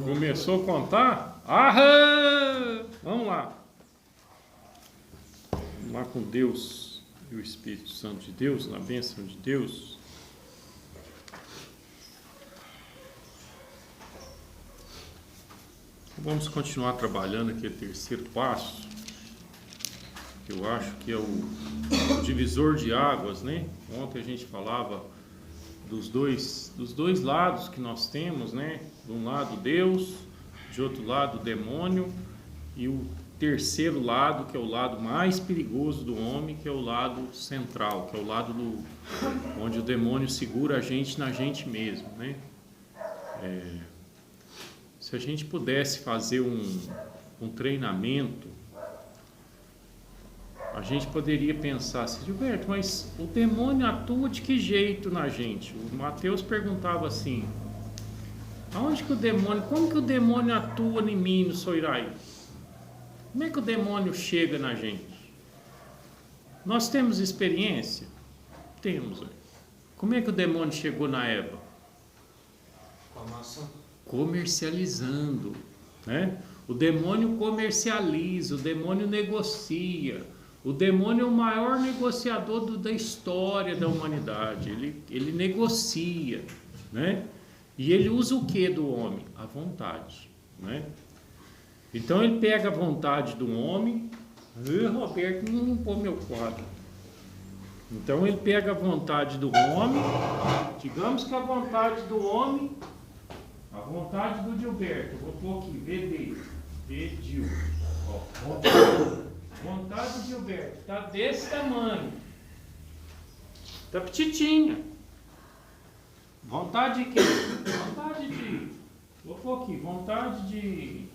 Começou a contar? Aham! Vamos lá. Vamos lá com Deus e o Espírito Santo de Deus, na bênção de Deus. Vamos continuar trabalhando aqui o terceiro passo, que eu acho que é o divisor de águas, né? Ontem a gente falava dos dois lados que nós temos, né? De um lado Deus, de outro lado o demônio, e o terceiro lado, que é o lado mais perigoso do homem, que é o lado central, que é o lado onde o demônio segura a gente na gente mesmo, né? Se a gente pudesse fazer um treinamento, a gente poderia pensar assim: Gilberto, mas o demônio atua de que jeito na gente? O Mateus perguntava assim: como que o demônio atua em mim, no Soirai? Como é que o demônio chega na gente? Nós temos experiência? Temos. Como é que o demônio chegou na Eva? Com a maçã. Comercializando, né? O demônio comercializa, o demônio negocia. O demônio é o maior negociador da história da humanidade. Ele negocia, né? E ele usa o que do homem? A vontade, né? Então ele pega a vontade do homem. Roberto, não limpou meu quadro. Então ele pega a vontade do homem. Digamos que a vontade do homem, a vontade do Gilberto, eu vou pôr aqui, Gil. Vontade do Gilberto, está desse tamanho. Está petitinha. Vontade de quê? Vontade de, vou pôr aqui, vontade de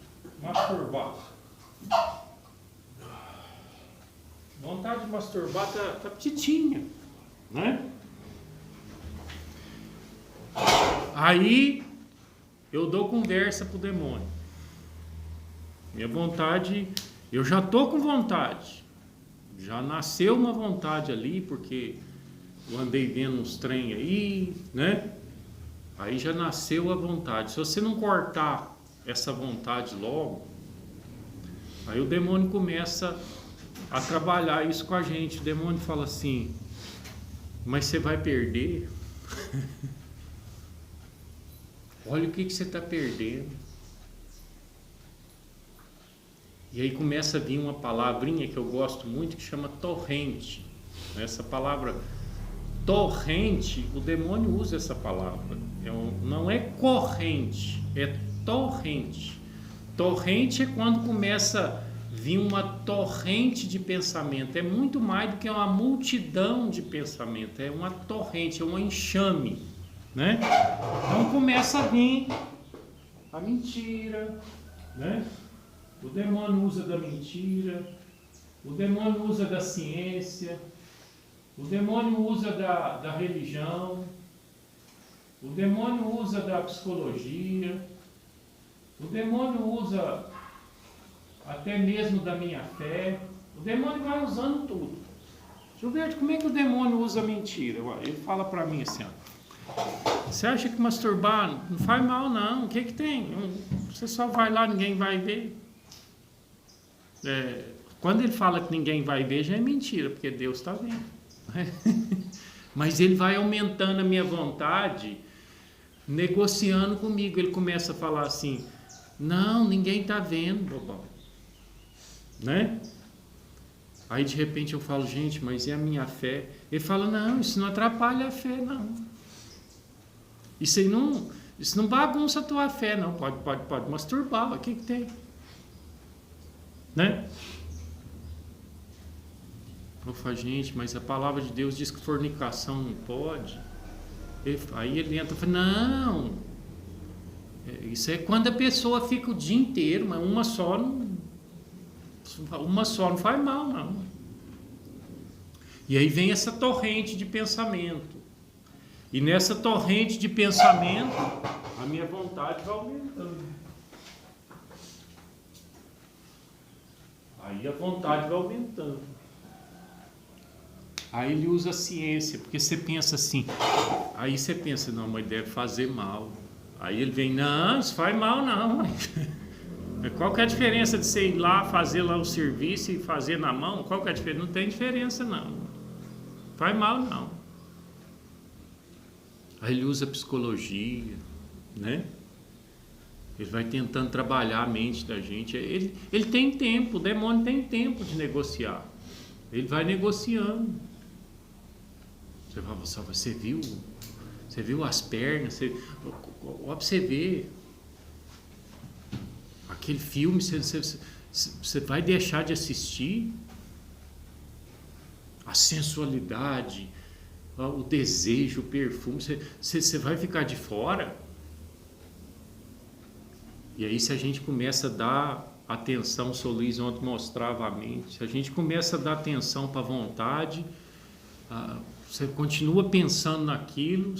masturbar. Vontade de masturbar está petitinha, né? Aí eu dou conversa pro demônio. Minha vontade, eu já tô com vontade. Já nasceu uma vontade ali, porque eu andei vendo uns trem aí, né? Aí já nasceu a vontade. Se você não cortar essa vontade logo, aí o demônio começa a trabalhar isso com a gente. O demônio fala assim: mas você vai perder. Olha o que você está perdendo. E aí começa a vir uma palavrinha que eu gosto muito, que chama torrente. Essa palavra torrente, o demônio usa essa palavra. Não é corrente, é torrente. Torrente é quando começa a vir uma torrente de pensamento. É muito mais do que uma multidão de pensamento. É uma torrente, é um enxame, né? Então começa a vir a mentira, né? O demônio usa da mentira, o demônio usa da ciência, o demônio usa da religião, o demônio usa da psicologia, o demônio usa até mesmo da minha fé. O demônio vai usando tudo. Gilberto, como é que o demônio usa a mentira? Ele fala para mim assim: você acha que masturbar não faz mal, não? O que tem? Você só vai lá, ninguém vai ver. Quando ele fala que ninguém vai ver, já é mentira, porque Deus está vendo. Mas ele vai aumentando a minha vontade, negociando comigo. Ele começa a falar assim: não, ninguém está vendo, bobão, né? Aí de repente eu falo: gente, mas e a minha fé? Ele fala: não, isso não atrapalha a fé, não. Isso não bagunça a tua fé, não. Pode masturbar, o que tem? Né? Eu falo: gente, mas a palavra de Deus diz que fornicação não pode. Aí ele entra e fala: não, isso é quando a pessoa fica o dia inteiro, mas uma só não faz mal, não. E aí vem essa torrente de pensamento. E nessa torrente de pensamento, a minha vontade vai aumentando. Aí a vontade vai aumentando. Aí ele usa a ciência, porque você pensa assim, aí você pensa: não, mas deve fazer mal. Aí ele vem, não, isso faz mal não. Qual que é a diferença de você ir lá, fazer lá o serviço e fazer na mão? Qual que é a diferença? Não tem diferença não. Faz mal não. Aí ele usa psicologia, né? Ele vai tentando trabalhar a mente da gente. Ele tem tempo, o demônio tem tempo de negociar. Ele vai negociando. Você viu as pernas? Ó, pra você ver. Aquele filme, você vai deixar de assistir? A sensualidade, o desejo, o perfume, você vai ficar de fora? E aí, se a gente começa a dar atenção, o Sr. Luiz ontem mostrava a mente, se a gente começa a dar atenção para a vontade, você continua pensando naquilo,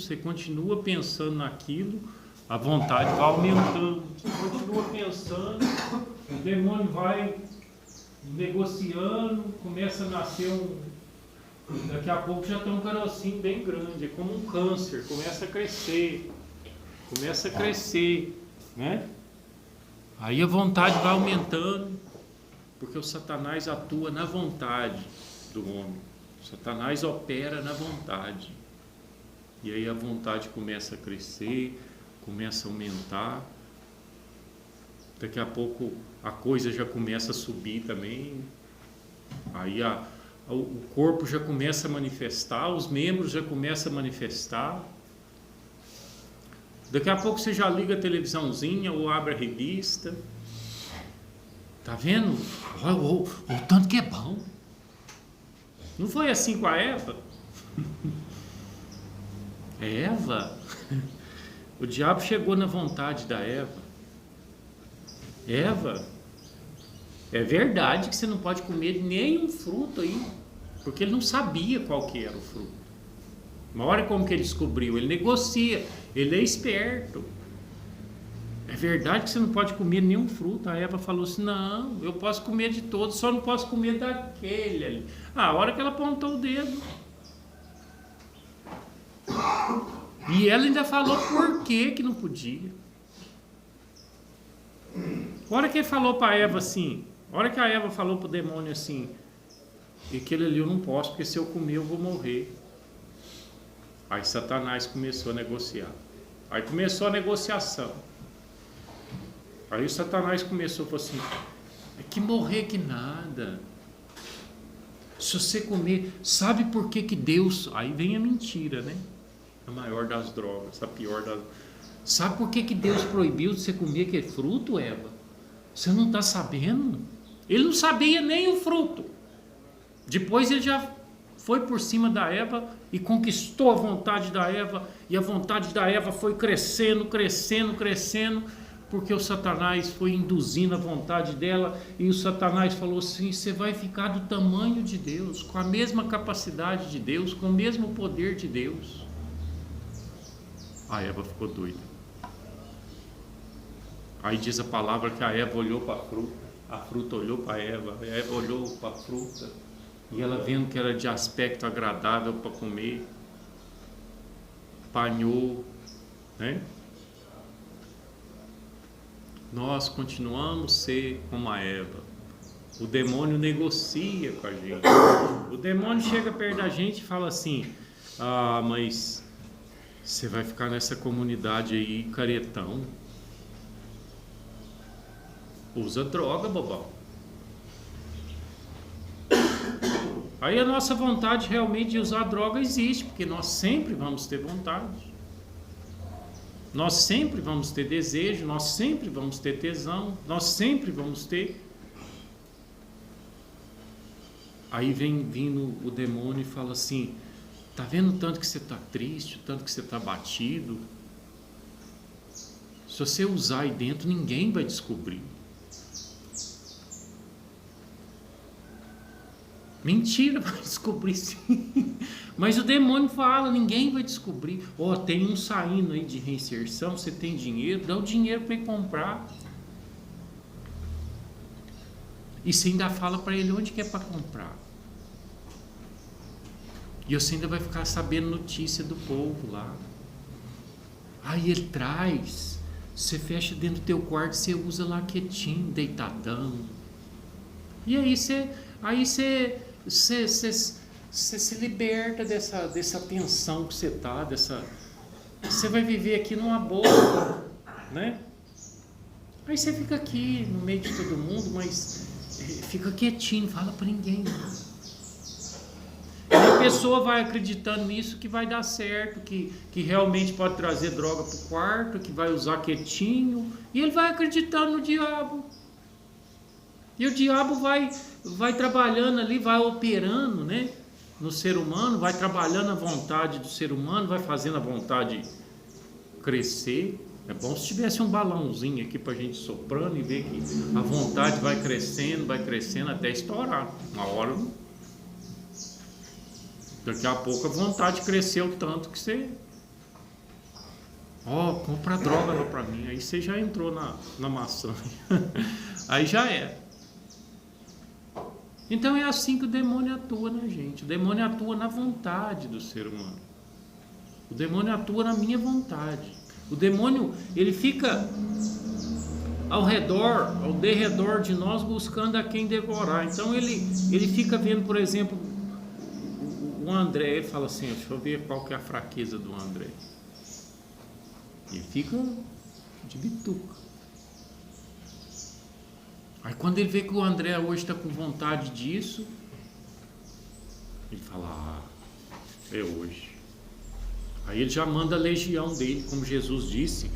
a vontade vai aumentando, você continua pensando, o demônio vai negociando, começa a nascer daqui a pouco já tem um carocinho bem grande, é como um câncer, começa a crescer, né? Aí a vontade vai aumentando, porque o Satanás atua na vontade do homem. O Satanás opera na vontade. E aí a vontade começa a crescer, começa a aumentar. Daqui a pouco a coisa já começa a subir também. Aí o corpo já começa a manifestar, os membros já começam a manifestar. Daqui a pouco você já liga a televisãozinha ou abre a revista. Tá vendo? O tanto que é bom. Não foi assim com a Eva? Eva? O diabo chegou na vontade da Eva. Eva, é verdade que você não pode comer nenhum fruto aí, porque ele não sabia qual que era o fruto. Uma hora como que ele descobriu? Ele negocia, ele é esperto. É verdade que você não pode comer nenhum fruto. A Eva falou assim, não, eu posso comer de todos, só não posso comer daquele ali. A hora que ela apontou o dedo. E ela ainda falou por que não podia. A hora que ele falou para a Eva assim, a hora que a Eva falou para o demônio assim, aquele ali eu não posso, porque se eu comer eu vou morrer. Aí Satanás começou a negociar. Aí começou a negociação. Aí o Satanás começou a falar assim, é que morrer que nada. Se você comer, sabe por que Deus... Aí vem a mentira, né? A maior das drogas, a pior das... Sabe por que Deus proibiu de você comer aquele fruto, Eva? Você não está sabendo? Ele não sabia nem o fruto. Depois ele já foi por cima da Eva e conquistou a vontade da Eva. E a vontade da Eva foi crescendo, porque o Satanás foi induzindo a vontade dela. E o Satanás falou assim, você vai ficar do tamanho de Deus, com a mesma capacidade de Deus, com o mesmo poder de Deus. A Eva ficou doida. Aí diz a palavra que a Eva olhou para a fruta olhou para a Eva olhou para a fruta, e ela vendo que era de aspecto agradável para comer, apanhou, né? Nós continuamos a ser como a Eva. O demônio negocia com a gente. O demônio chega perto da gente e fala assim, mas você vai ficar nessa comunidade aí, caretão. Usa droga, bobão. Aí a nossa vontade realmente de usar droga existe, porque nós sempre vamos ter vontade. Nós sempre vamos ter desejo, nós sempre vamos ter tesão, nós sempre vamos ter. Aí vem vindo o demônio e fala assim, tá vendo o tanto que você está triste, o tanto que você está batido? Se você usar aí dentro, ninguém vai descobrir. Mentira, vai descobrir sim. Mas o demônio fala, ninguém vai descobrir. Tem um saindo aí de reinserção, você tem dinheiro, dá o dinheiro para ele comprar. E você ainda fala para ele onde que é para comprar. E você ainda vai ficar sabendo notícia do povo lá. Aí ele traz, você fecha dentro do teu quarto, você usa lá quietinho, deitadão. E aí você se liberta dessa tensão que você está, você vai viver aqui numa boa, né? Aí você fica aqui no meio de todo mundo, mas fica quietinho, não fala para ninguém. E a pessoa vai acreditando nisso que vai dar certo, que realmente pode trazer droga para o quarto, que vai usar quietinho, e ele vai acreditando no diabo. E o diabo vai trabalhando ali, vai operando, né, no ser humano, vai trabalhando a vontade do ser humano, vai fazendo a vontade crescer. É bom se tivesse um balãozinho aqui para a gente soprando e ver que a vontade vai crescendo até estourar. Uma hora, daqui a pouco a vontade cresceu tanto que você... compra droga lá para mim. Aí você já entrou na maçã. Aí já é. Então é assim que o demônio atua na gente. O demônio atua na vontade do ser humano. O demônio atua na minha vontade. O demônio, ele fica ao derredor de nós, buscando a quem devorar. Então ele fica vendo, por exemplo, o André. Ele fala assim: deixa eu ver qual que é a fraqueza do André. Ele fica de bituca. Aí quando ele vê que o André hoje está com vontade disso, ele fala: é hoje. Aí ele já manda a legião dele, como Jesus disse: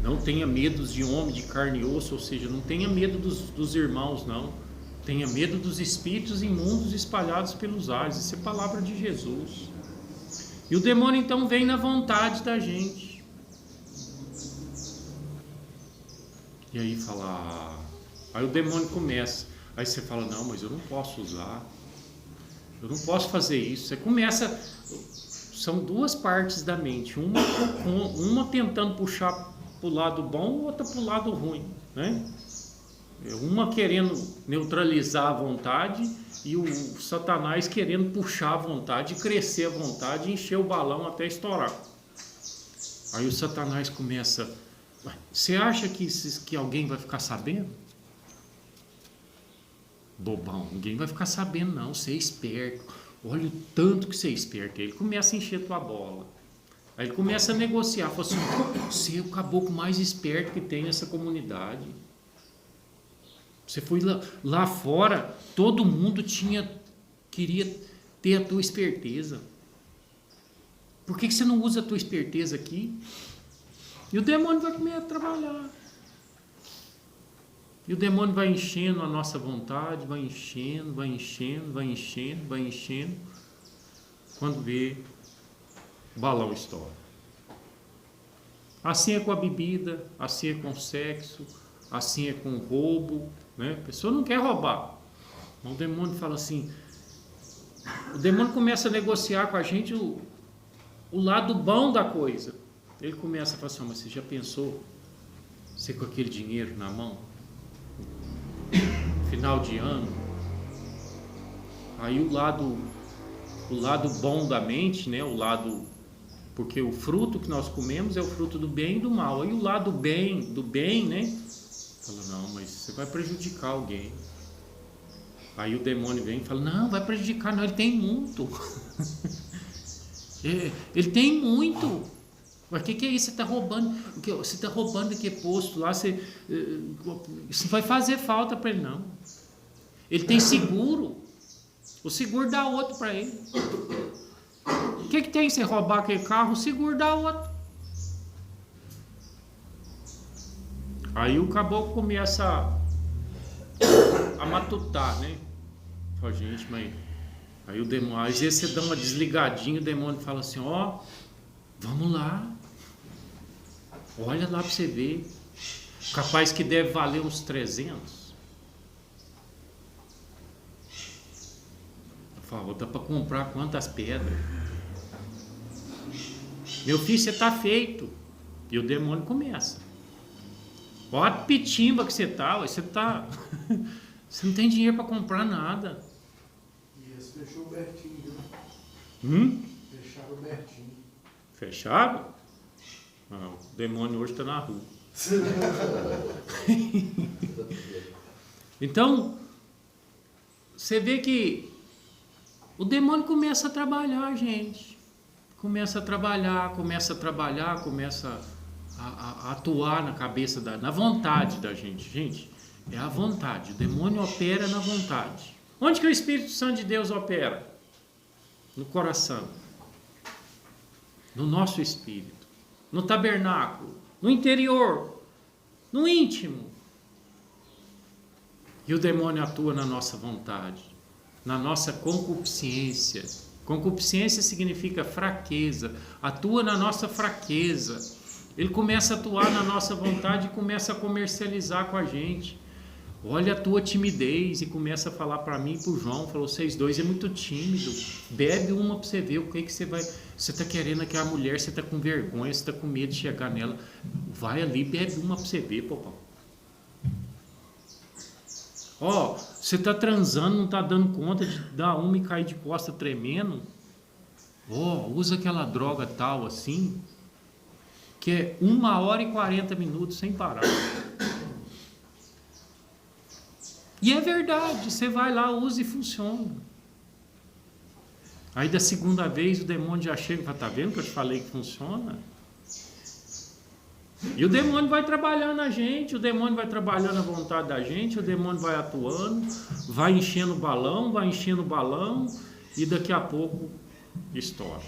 não tenha medo de homem de carne e osso, ou seja, não tenha medo dos irmãos, não. Tenha medo dos espíritos imundos espalhados pelos ares. Isso é palavra de Jesus. E o demônio então vem na vontade da gente. E aí fala... Aí o demônio começa. Aí você fala: não, mas eu não posso usar. Eu não posso fazer isso. Você começa... São duas partes da mente. Uma tentando puxar para o lado bom, outra para o lado ruim, né? Uma querendo neutralizar a vontade e o Satanás querendo puxar a vontade, crescer a vontade e encher o balão até estourar. Aí o Satanás começa: você acha que alguém vai ficar sabendo? Bobão, ninguém vai ficar sabendo não, você é esperto. Olha o tanto que você é esperto. Aí ele começa a encher tua bola. Aí ele começa a negociar. Fala assim: você é o caboclo mais esperto que tem nessa comunidade. Você foi lá fora, todo mundo queria ter a tua esperteza. Por que você não usa a tua esperteza aqui? E o demônio vai começar a trabalhar. E o demônio vai enchendo a nossa vontade, vai enchendo. Quando vê, o balão estoura. Assim é com a bebida, assim é com o sexo, assim é com o roubo, né? A pessoa não quer roubar. Mas o demônio fala assim... O demônio começa a negociar com a gente o lado bom da coisa. Ele começa a falar assim: mas você já pensou você com aquele dinheiro na mão? Final de ano, aí o lado bom da mente, né? Porque o fruto que nós comemos é o fruto do bem e do mal. Aí o lado do bem, né? Fala: não, mas você vai prejudicar alguém. Aí o demônio vem e fala: não, vai prejudicar, não, ele tem muito. Ele tem muito. Mas o que é isso? Você está roubando? Você está roubando aqui posto lá? Isso vai fazer falta para ele, não. Ele tem seguro. O seguro dá outro para ele. O que tem você roubar aquele carro? O seguro dá outro. Aí o caboclo começa a matutar, né? Fala: gente, mas... Aí o demônio... Às vezes você dá uma desligadinha, o demônio fala assim: vamos lá. Olha lá para você ver. Capaz que deve valer uns 300. Eu falo: dá para comprar quantas pedras? Meu filho, você está feito. E o demônio começa: olha a pitimba que você está. Você não tem dinheiro para comprar nada. E esse fechou o Bertinho, viu? Fecharam Fecharam o Bertinho. Fecharam? Ah, o demônio hoje está na rua. Então, você vê que o demônio começa a trabalhar, gente. Começa a trabalhar, começa a atuar na cabeça, na vontade da gente. Gente, é a vontade. O demônio opera na vontade. Onde que o Espírito Santo de Deus opera? No coração. No nosso espírito. No tabernáculo. No interior. No íntimo. E o demônio atua na nossa vontade. Na nossa concupiscência. Concupiscência significa fraqueza. Atua na nossa fraqueza. Ele começa a atuar na nossa vontade e começa a comercializar com a gente. Olha a tua timidez, e começa a falar para mim e para o João, falou, vocês dois é muito tímido, bebe uma para você ver o que você vai, você está querendo aquela mulher, você está com vergonha, você está com medo de chegar nela, vai ali, bebe uma para você ver, popão. Ó, você está transando, não está dando conta de dar uma e cair de costa tremendo, ó, usa aquela droga tal assim, que é 1h40 sem parar. E é verdade, você vai lá, usa e funciona. Aí da segunda vez o demônio já chega e fala, tá vendo que eu te falei que funciona? E o demônio vai trabalhando na gente, o demônio vai trabalhando a vontade da gente, o demônio vai atuando, vai enchendo o balão, e daqui a pouco estoura.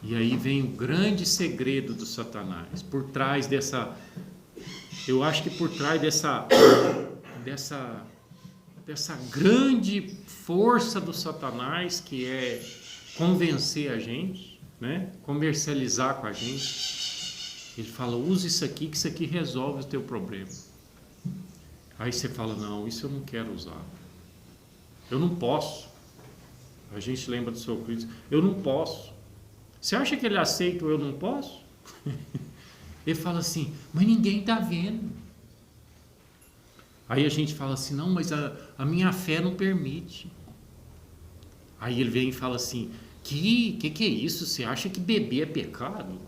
E aí vem o grande segredo do Satanás, por trás dessa, eu acho que por trás dessa grande força do Satanás, que é convencer a gente, né? Comercializar com a gente. Ele fala, usa isso aqui, que isso aqui resolve o teu problema. Aí você fala, não, isso eu não quero usar. Eu não posso. A gente lembra do seu Cristo, eu não posso. Você acha que ele aceita o eu não posso? Ele fala assim, mas ninguém está vendo. Aí a gente fala assim, não, mas a minha fé não permite. Aí ele vem e fala assim, que é isso? Você acha que beber é pecado?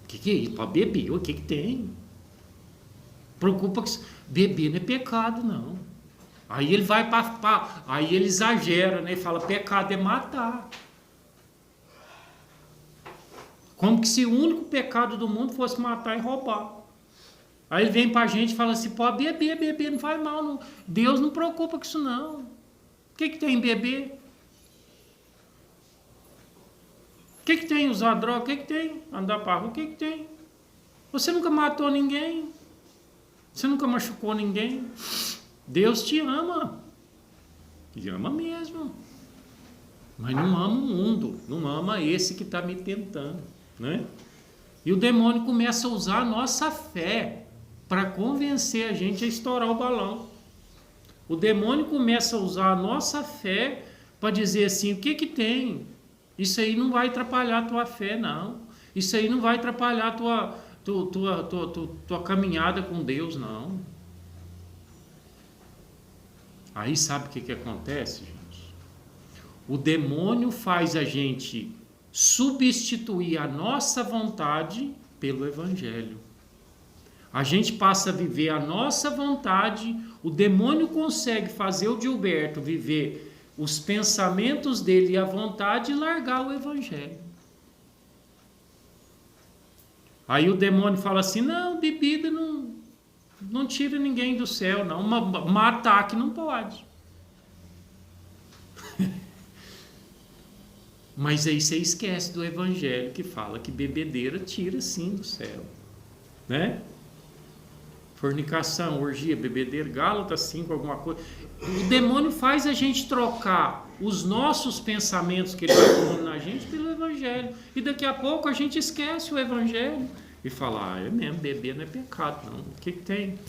Que é isso? Para beber, o que tem? Preocupa que beber não é pecado, não. Aí ele vai aí ele exagera, né? Ele fala, pecado é matar. Como que se o único pecado do mundo fosse matar e roubar. Aí ele vem para a gente e fala assim, pode beber não faz mal, não. Deus não preocupa com isso não. O que tem em beber? O que tem usar droga? O que tem andar para a rua? O que tem? Você nunca matou ninguém. Você nunca machucou ninguém. Deus te ama. E ama mesmo. Mas não ama o mundo. Não ama esse que está me tentando. Né? E o demônio começa a usar a nossa fé para convencer a gente a estourar o balão. O demônio começa a usar a nossa fé para dizer assim, o que tem? Isso aí não vai atrapalhar a tua fé, não. Isso aí não vai atrapalhar a tua caminhada com Deus, não. Aí sabe o que acontece, gente? O demônio faz a gente substituir a nossa vontade pelo Evangelho. A gente passa a viver a nossa vontade, o demônio consegue fazer o Gilberto viver os pensamentos dele e a vontade e largar o Evangelho. Aí o demônio fala assim, não, bebida não tira ninguém do céu, não, matar que não pode. Mas aí você esquece do Evangelho que fala que bebedeira tira sim do céu, né? Fornicação, orgia, bebedeira, Gálatas 5, alguma coisa. O demônio faz a gente trocar os nossos pensamentos que ele vai pondo na gente pelo Evangelho. E daqui a pouco a gente esquece o Evangelho e fala, é mesmo, beber não é pecado, não. O que tem?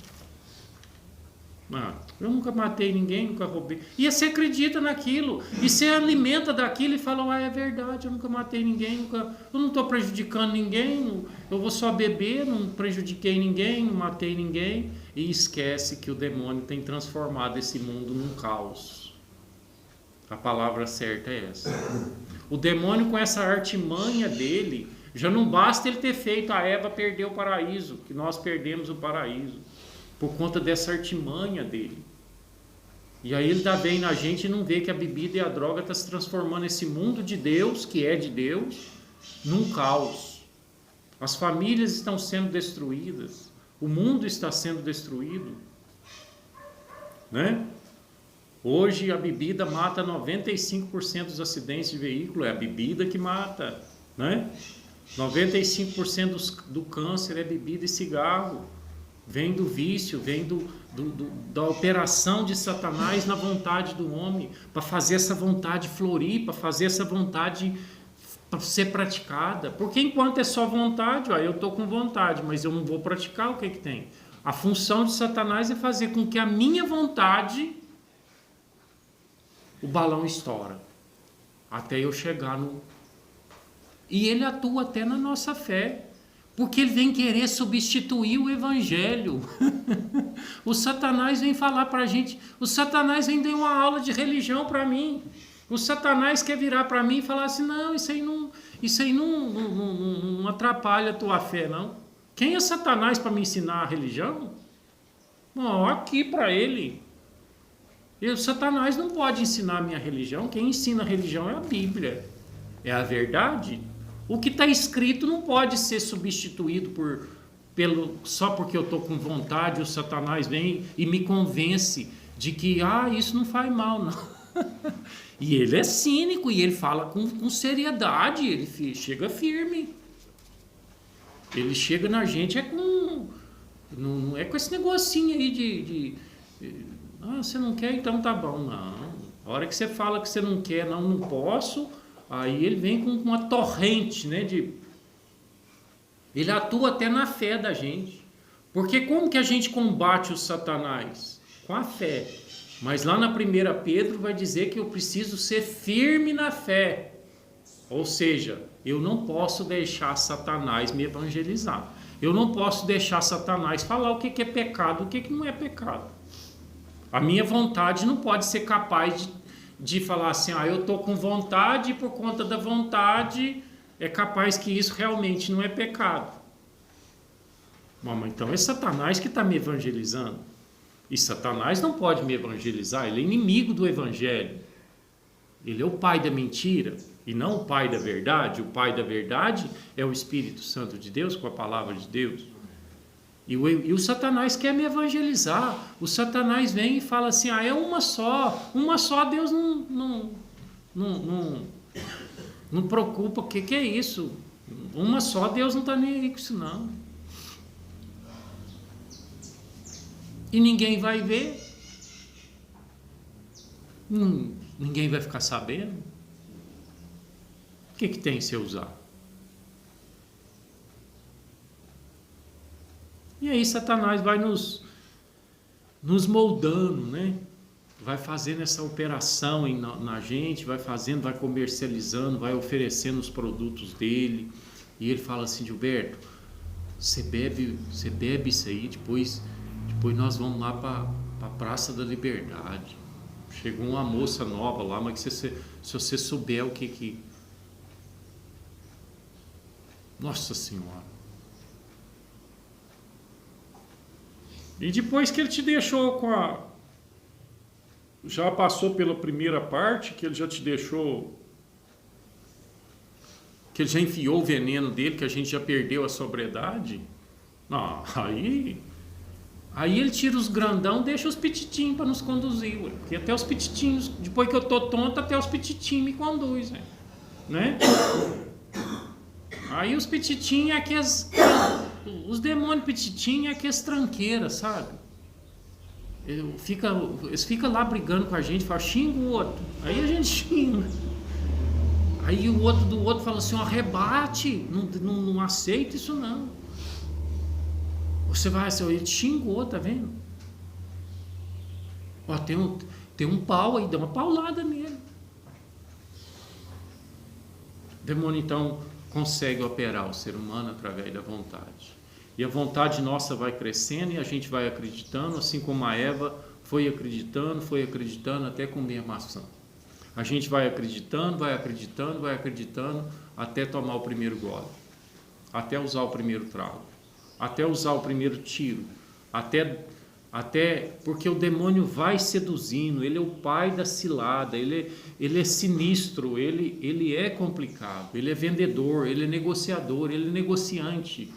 Eu nunca matei ninguém, nunca roubei. E você acredita naquilo, e você alimenta daquilo e fala, é verdade, eu nunca matei ninguém, eu não estou prejudicando ninguém, eu vou só beber, não prejudiquei ninguém, não matei ninguém, e esquece que o demônio tem transformado esse mundo num caos. A palavra certa é essa. O demônio, com essa artimanha dele, já não basta ele ter feito a Eva perder o paraíso, que nós perdemos o paraíso, por conta dessa artimanha dele. E aí ele dá bem na gente e não vê que a bebida e a droga estão se transformando esse mundo de Deus, que é de Deus, num caos. As famílias estão sendo destruídas, o mundo está sendo destruído, né? Hoje a bebida mata 95% dos acidentes de veículo, é a bebida que mata, né? 95% do câncer é bebida e cigarro, vem do vício, vem da operação de Satanás na vontade do homem, para fazer essa vontade florir, para fazer essa vontade para ser praticada. Porque enquanto é só vontade, eu estou com vontade, mas eu não vou praticar, o que tem? A função de Satanás é fazer com que a minha vontade, o balão estoura, até eu chegar no... E ele atua até na nossa fé, porque ele vem querer substituir o evangelho. O Satanás vem falar para a gente, o Satanás vem dar uma aula de religião para mim. O Satanás quer virar para mim e falar assim, não, isso aí não atrapalha a tua fé, não. Quem é Satanás para me ensinar a religião? Bom, aqui para ele. O Satanás não pode ensinar a minha religião, quem ensina a religião é a Bíblia, é a verdade. O que está escrito não pode ser substituído só porque eu estou com vontade, o Satanás vem e me convence de que isso não faz mal, não. E ele é cínico e ele fala com seriedade, ele chega firme. Ele chega na gente não é com esse negocinho aí você não quer, então tá bom. Não. A hora que você fala que você não quer, não posso, aí ele vem com uma torrente, né? Ele atua até na fé da gente. Porque como que a gente combate o Satanás? Com a fé. Mas lá na 1 Pedro vai dizer que eu preciso ser firme na fé. Ou seja, eu não posso deixar Satanás me evangelizar. Eu não posso deixar Satanás falar o que é pecado, o que não é pecado. A minha vontade não pode ser capaz de falar assim, eu estou com vontade e por conta da vontade é capaz que isso realmente não é pecado. Bom, então é Satanás que está me evangelizando. E Satanás não pode me evangelizar, ele é inimigo do evangelho. Ele é o pai da mentira e não o pai da verdade. O pai da verdade é o Espírito Santo de Deus com a palavra de Deus. E o Satanás quer me evangelizar. O Satanás vem e fala assim, é uma só Deus não preocupa, o que é isso? Uma só, Deus não está nem aí com isso não. E ninguém vai ver, ninguém vai ficar sabendo. O que tem se eu usar? E aí Satanás vai nos moldando, né? Vai fazendo essa operação na gente, vai comercializando, vai oferecendo os produtos dele. E ele fala assim, Gilberto, você bebe isso aí, depois nós vamos lá para a Praça da Liberdade. Chegou uma moça nova lá, mas se você souber o que... Nossa Senhora! E depois que ele te deixou já passou pela primeira parte, que ele já te deixou... Que ele já enfiou o veneno dele, que a gente já perdeu a sobriedade. Não, Aí ele tira os grandão, deixa os pititinhos para nos conduzir, ué. Porque até os pititinhos, depois que eu tô tonto, até os pititinhos me conduzem, né? Aí os pititinhos é os demônios pititinhos é aqueles tranqueiras, sabe? Eles ficam lá brigando com a gente, fala, xinga o outro. Aí a gente xinga. Aí o outro do outro fala assim, rebate, não aceita isso não. Você vai, ele te xingou, tá vendo? Tem um pau aí, dá uma paulada nele. O demônio então consegue operar o ser humano através da vontade. E a vontade nossa vai crescendo e a gente vai acreditando, assim como a Eva foi acreditando até comer a maçã. A gente vai acreditando, até tomar o primeiro gole, até usar o primeiro trago, até usar o primeiro tiro, até porque o demônio vai seduzindo, ele é o pai da cilada, ele é sinistro, ele é complicado, ele é vendedor, ele é negociador, ele é negociante,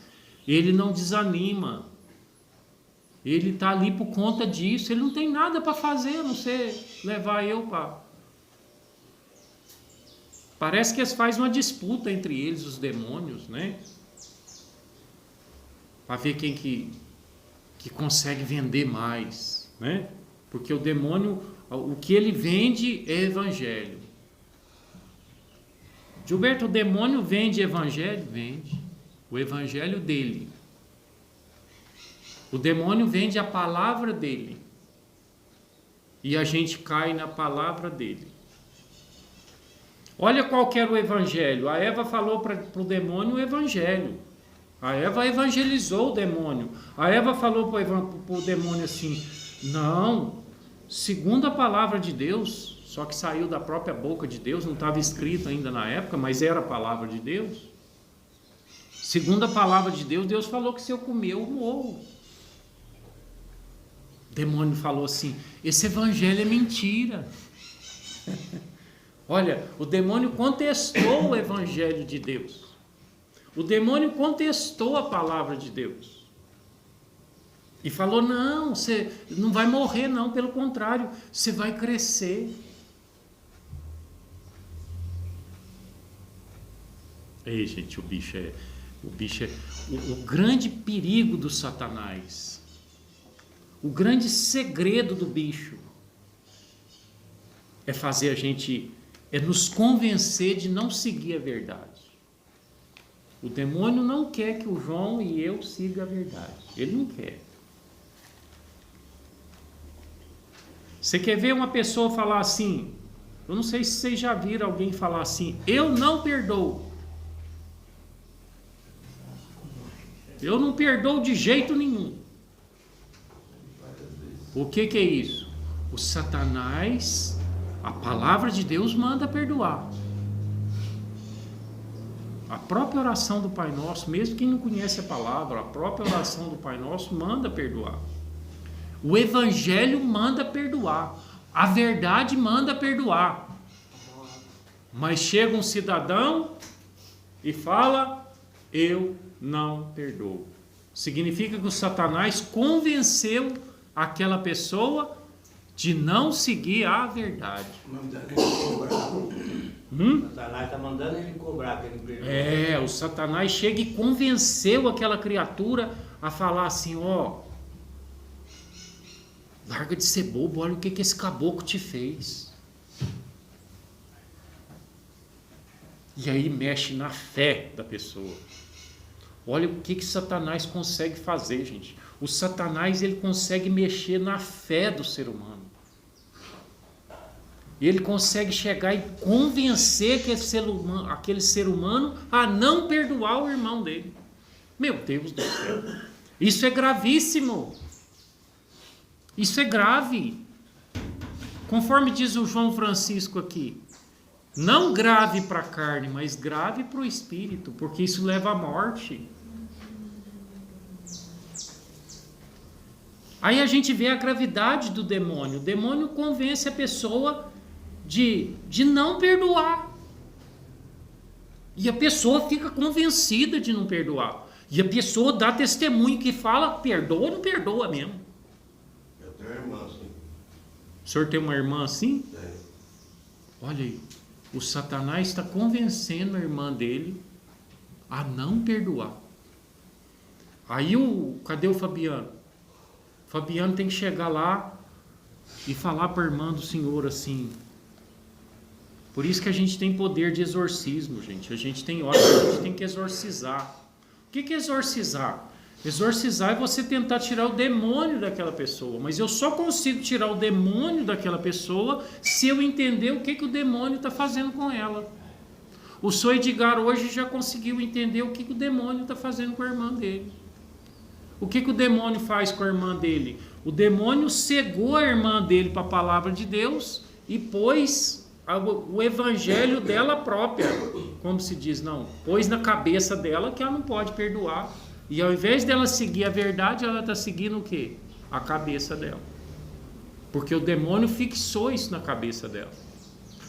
ele não desanima, ele está ali por conta disso, ele não tem nada para fazer, a não ser levar eu para... Parece que eles fazem uma disputa entre eles, os demônios, né? Para ver quem que consegue vender mais, né? Porque o demônio, o que ele vende é evangelho. Gilberto, o demônio vende evangelho? Vende. O evangelho dele. O demônio vende a palavra dele. E a gente cai na palavra dele. Olha qual que era o evangelho. A Eva falou para o demônio o evangelho. A Eva evangelizou o demônio. A Eva falou para o demônio assim: não, segundo a palavra de Deus, só que saiu da própria boca de Deus, não estava escrito ainda na época, mas era a palavra de Deus. Segundo a palavra de Deus, Deus falou que se eu comer, eu morro. O demônio falou assim: esse evangelho é mentira. Olha, o demônio contestou o evangelho de Deus. O demônio contestou a palavra de Deus. E falou: não, você não vai morrer não, pelo contrário, você vai crescer. Ei, gente, o bicho é o grande perigo do Satanás. O grande segredo do bicho é fazer a gente, é nos convencer de não seguir a verdade. O demônio não quer que o João e eu sigam a verdade. Ele não quer. Você quer ver uma pessoa falar assim? Eu não sei se vocês já viram alguém falar assim: eu não perdoo. Eu não perdoo de jeito nenhum. O que é isso? O Satanás, a palavra de Deus manda perdoar. A própria oração do Pai Nosso, mesmo quem não conhece a palavra, a própria oração do Pai Nosso manda perdoar. O Evangelho manda perdoar. A verdade manda perdoar. Mas chega um cidadão e fala: eu não perdoo. Significa que o Satanás convenceu aquela pessoa de não seguir a verdade. Satanás está mandando ele cobrar aquele perdoa. O Satanás chega e convenceu aquela criatura a falar assim: ó, larga de ser bobo, olha o que esse caboclo te fez. E aí mexe na fé da pessoa. Olha o que Satanás consegue fazer, gente. O Satanás, ele consegue mexer na fé do ser humano. Ele consegue chegar e convencer aquele ser humano a não perdoar o irmão dele. Meu Deus do céu. Isso é gravíssimo. Isso é grave. Conforme diz o João Francisco aqui, não grave para a carne, mas grave para o espírito, porque isso leva à morte. Aí a gente vê a gravidade do demônio. O demônio convence a pessoa de não perdoar. E a pessoa fica convencida de não perdoar. E a pessoa dá testemunho que fala: perdoa ou não perdoa mesmo. Eu tenho uma irmã assim. O senhor tem uma irmã assim? Tem. Olha aí, o Satanás está convencendo a irmã dele a não perdoar. Aí cadê o Fabiano? O Fabiano tem que chegar lá e falar para a irmã do Senhor assim. Por isso que a gente tem poder de exorcismo, gente. A gente tem hora que a gente tem que exorcizar. O que é exorcizar? Exorcizar é você tentar tirar o demônio daquela pessoa. Mas eu só consigo tirar o demônio daquela pessoa se eu entender o que o demônio está fazendo com ela. O Sr. Edgar hoje já conseguiu entender o que o demônio está fazendo com a irmã dele. O que o demônio faz com a irmã dele? O demônio cegou a irmã dele para a palavra de Deus e pôs o evangelho dela própria, como se diz, não, pôs na cabeça dela que ela não pode perdoar. E ao invés dela seguir a verdade, ela está seguindo o quê? A cabeça dela. Porque o demônio fixou isso na cabeça dela.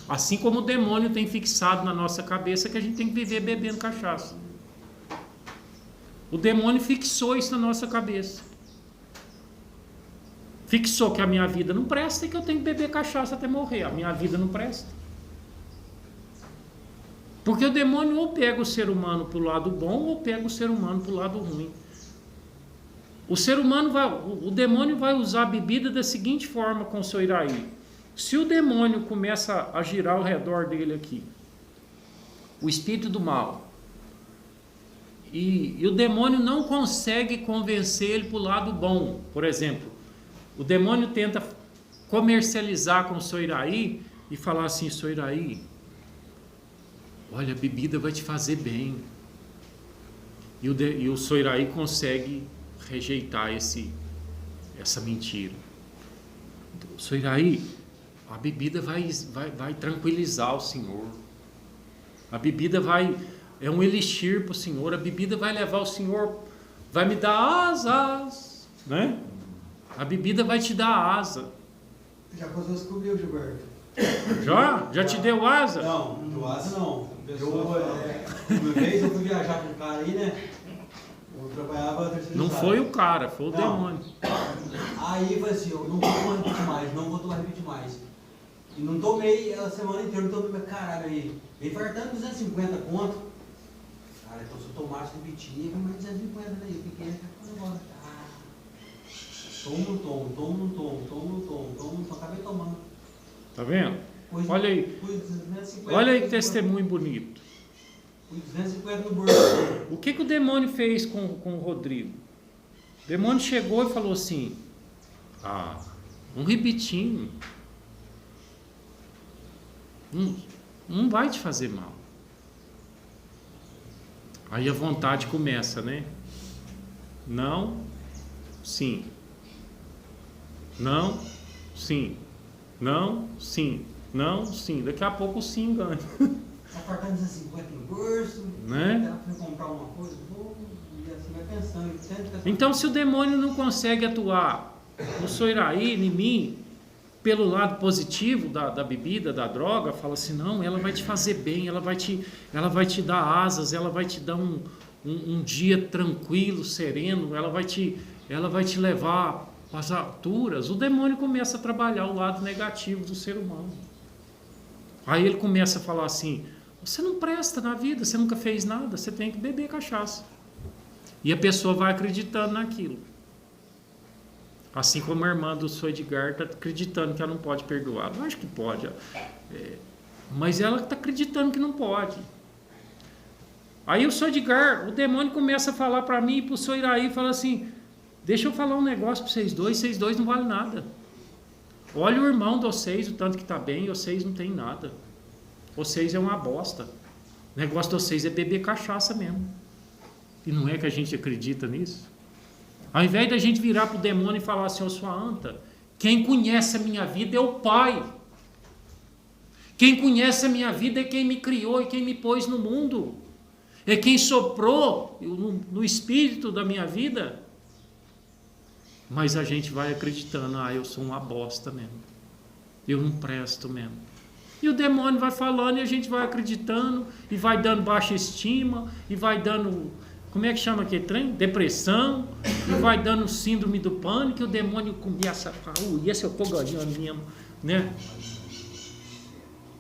Assim como o demônio tem fixado na nossa cabeça que a gente tem que viver bebendo cachaça. O demônio fixou isso na nossa cabeça. Fixou que a minha vida não presta e que eu tenho que beber cachaça até morrer. A minha vida não presta. Porque o demônio ou pega o ser humano para o lado bom ou pega o ser humano para o lado ruim. O demônio vai usar a bebida da seguinte forma com o seu Iraí. Se o demônio começa a girar ao redor dele aqui, o espírito do mal, e o demônio não consegue convencer ele para o lado bom, por exemplo, o demônio tenta comercializar com o seu Iraí e falar assim: seu Iraí, olha, a bebida vai te fazer bem. E o seu Iraí consegue rejeitar essa mentira. O seu Iraí, a bebida vai tranquilizar o senhor. A bebida é um elixir para o senhor. A bebida vai levar o senhor, vai me dar asas, né? A bebida vai te dar asa. Já aconteceu isso comigo, Gilberto. Já te deu asa? Não, não deu asa não. Uma vez eu fui viajar com um cara aí, né? Eu trabalhava terceirizado. Não foi o cara, foi o demônio. Aí eu falei assim: eu não vou repetir mais, não vou tomar repetir mais. E não tomei a semana inteira, não tomei, caralho, aí. Ele fartando 250 conto. Cara, então se eu tomasse repetir, ia mais 250 daí. Fiquei agora. Tomo, acabei tomando. Tá vendo? Olha aí. Olha aí que testemunho bonito. 250 no bolso. O que o demônio fez com o Rodrigo? O demônio chegou e falou assim: um repetinho não vai te fazer mal. Aí a vontade começa, né? Não, sim. Não, sim. Não, sim. Não, sim. Daqui a pouco o sim ganha. Tá faltando 250 no bolso, né? Foi comprar uma coisa, e assim vai pensando. Então, se o demônio não consegue atuar no seu Iraí, em mim, pelo lado positivo da bebida, da droga, fala assim: não, ela vai te fazer bem, ela vai te dar asas, ela vai te dar um dia tranquilo, sereno, ela vai te levar para as alturas. O demônio começa a trabalhar o lado negativo do ser humano. Aí ele começa a falar assim: você não presta na vida, você nunca fez nada, você tem que beber cachaça. E a pessoa vai acreditando naquilo. Assim como a irmã do Sr. Edgar está acreditando que ela não pode perdoar. Eu acho que pode. Mas ela está acreditando que não pode. Aí o Sr. Edgar, o demônio começa a falar para mim e para o Sr. Iraí, fala assim: deixa eu falar um negócio para vocês dois não valem nada. Olha o irmão de vocês, o tanto que está bem, vocês não tem nada. Vocês é uma bosta. O negócio de vocês é beber cachaça mesmo. E não é que a gente acredita nisso? Ao invés da gente virar para o demônio e falar assim: ô sua anta, quem conhece a minha vida é o Pai. Quem conhece a minha vida é quem me criou e quem me pôs no mundo. É quem soprou no espírito da minha vida. Mas a gente vai acreditando: eu sou uma bosta mesmo. Eu não presto mesmo. E o demônio vai falando e a gente vai acreditando e vai dando baixa estima e vai dando, como é que chama aquele trem? Depressão, e vai dando síndrome do pânico, e o demônio começa a falar: esse eu estou ganhando mesmo, né?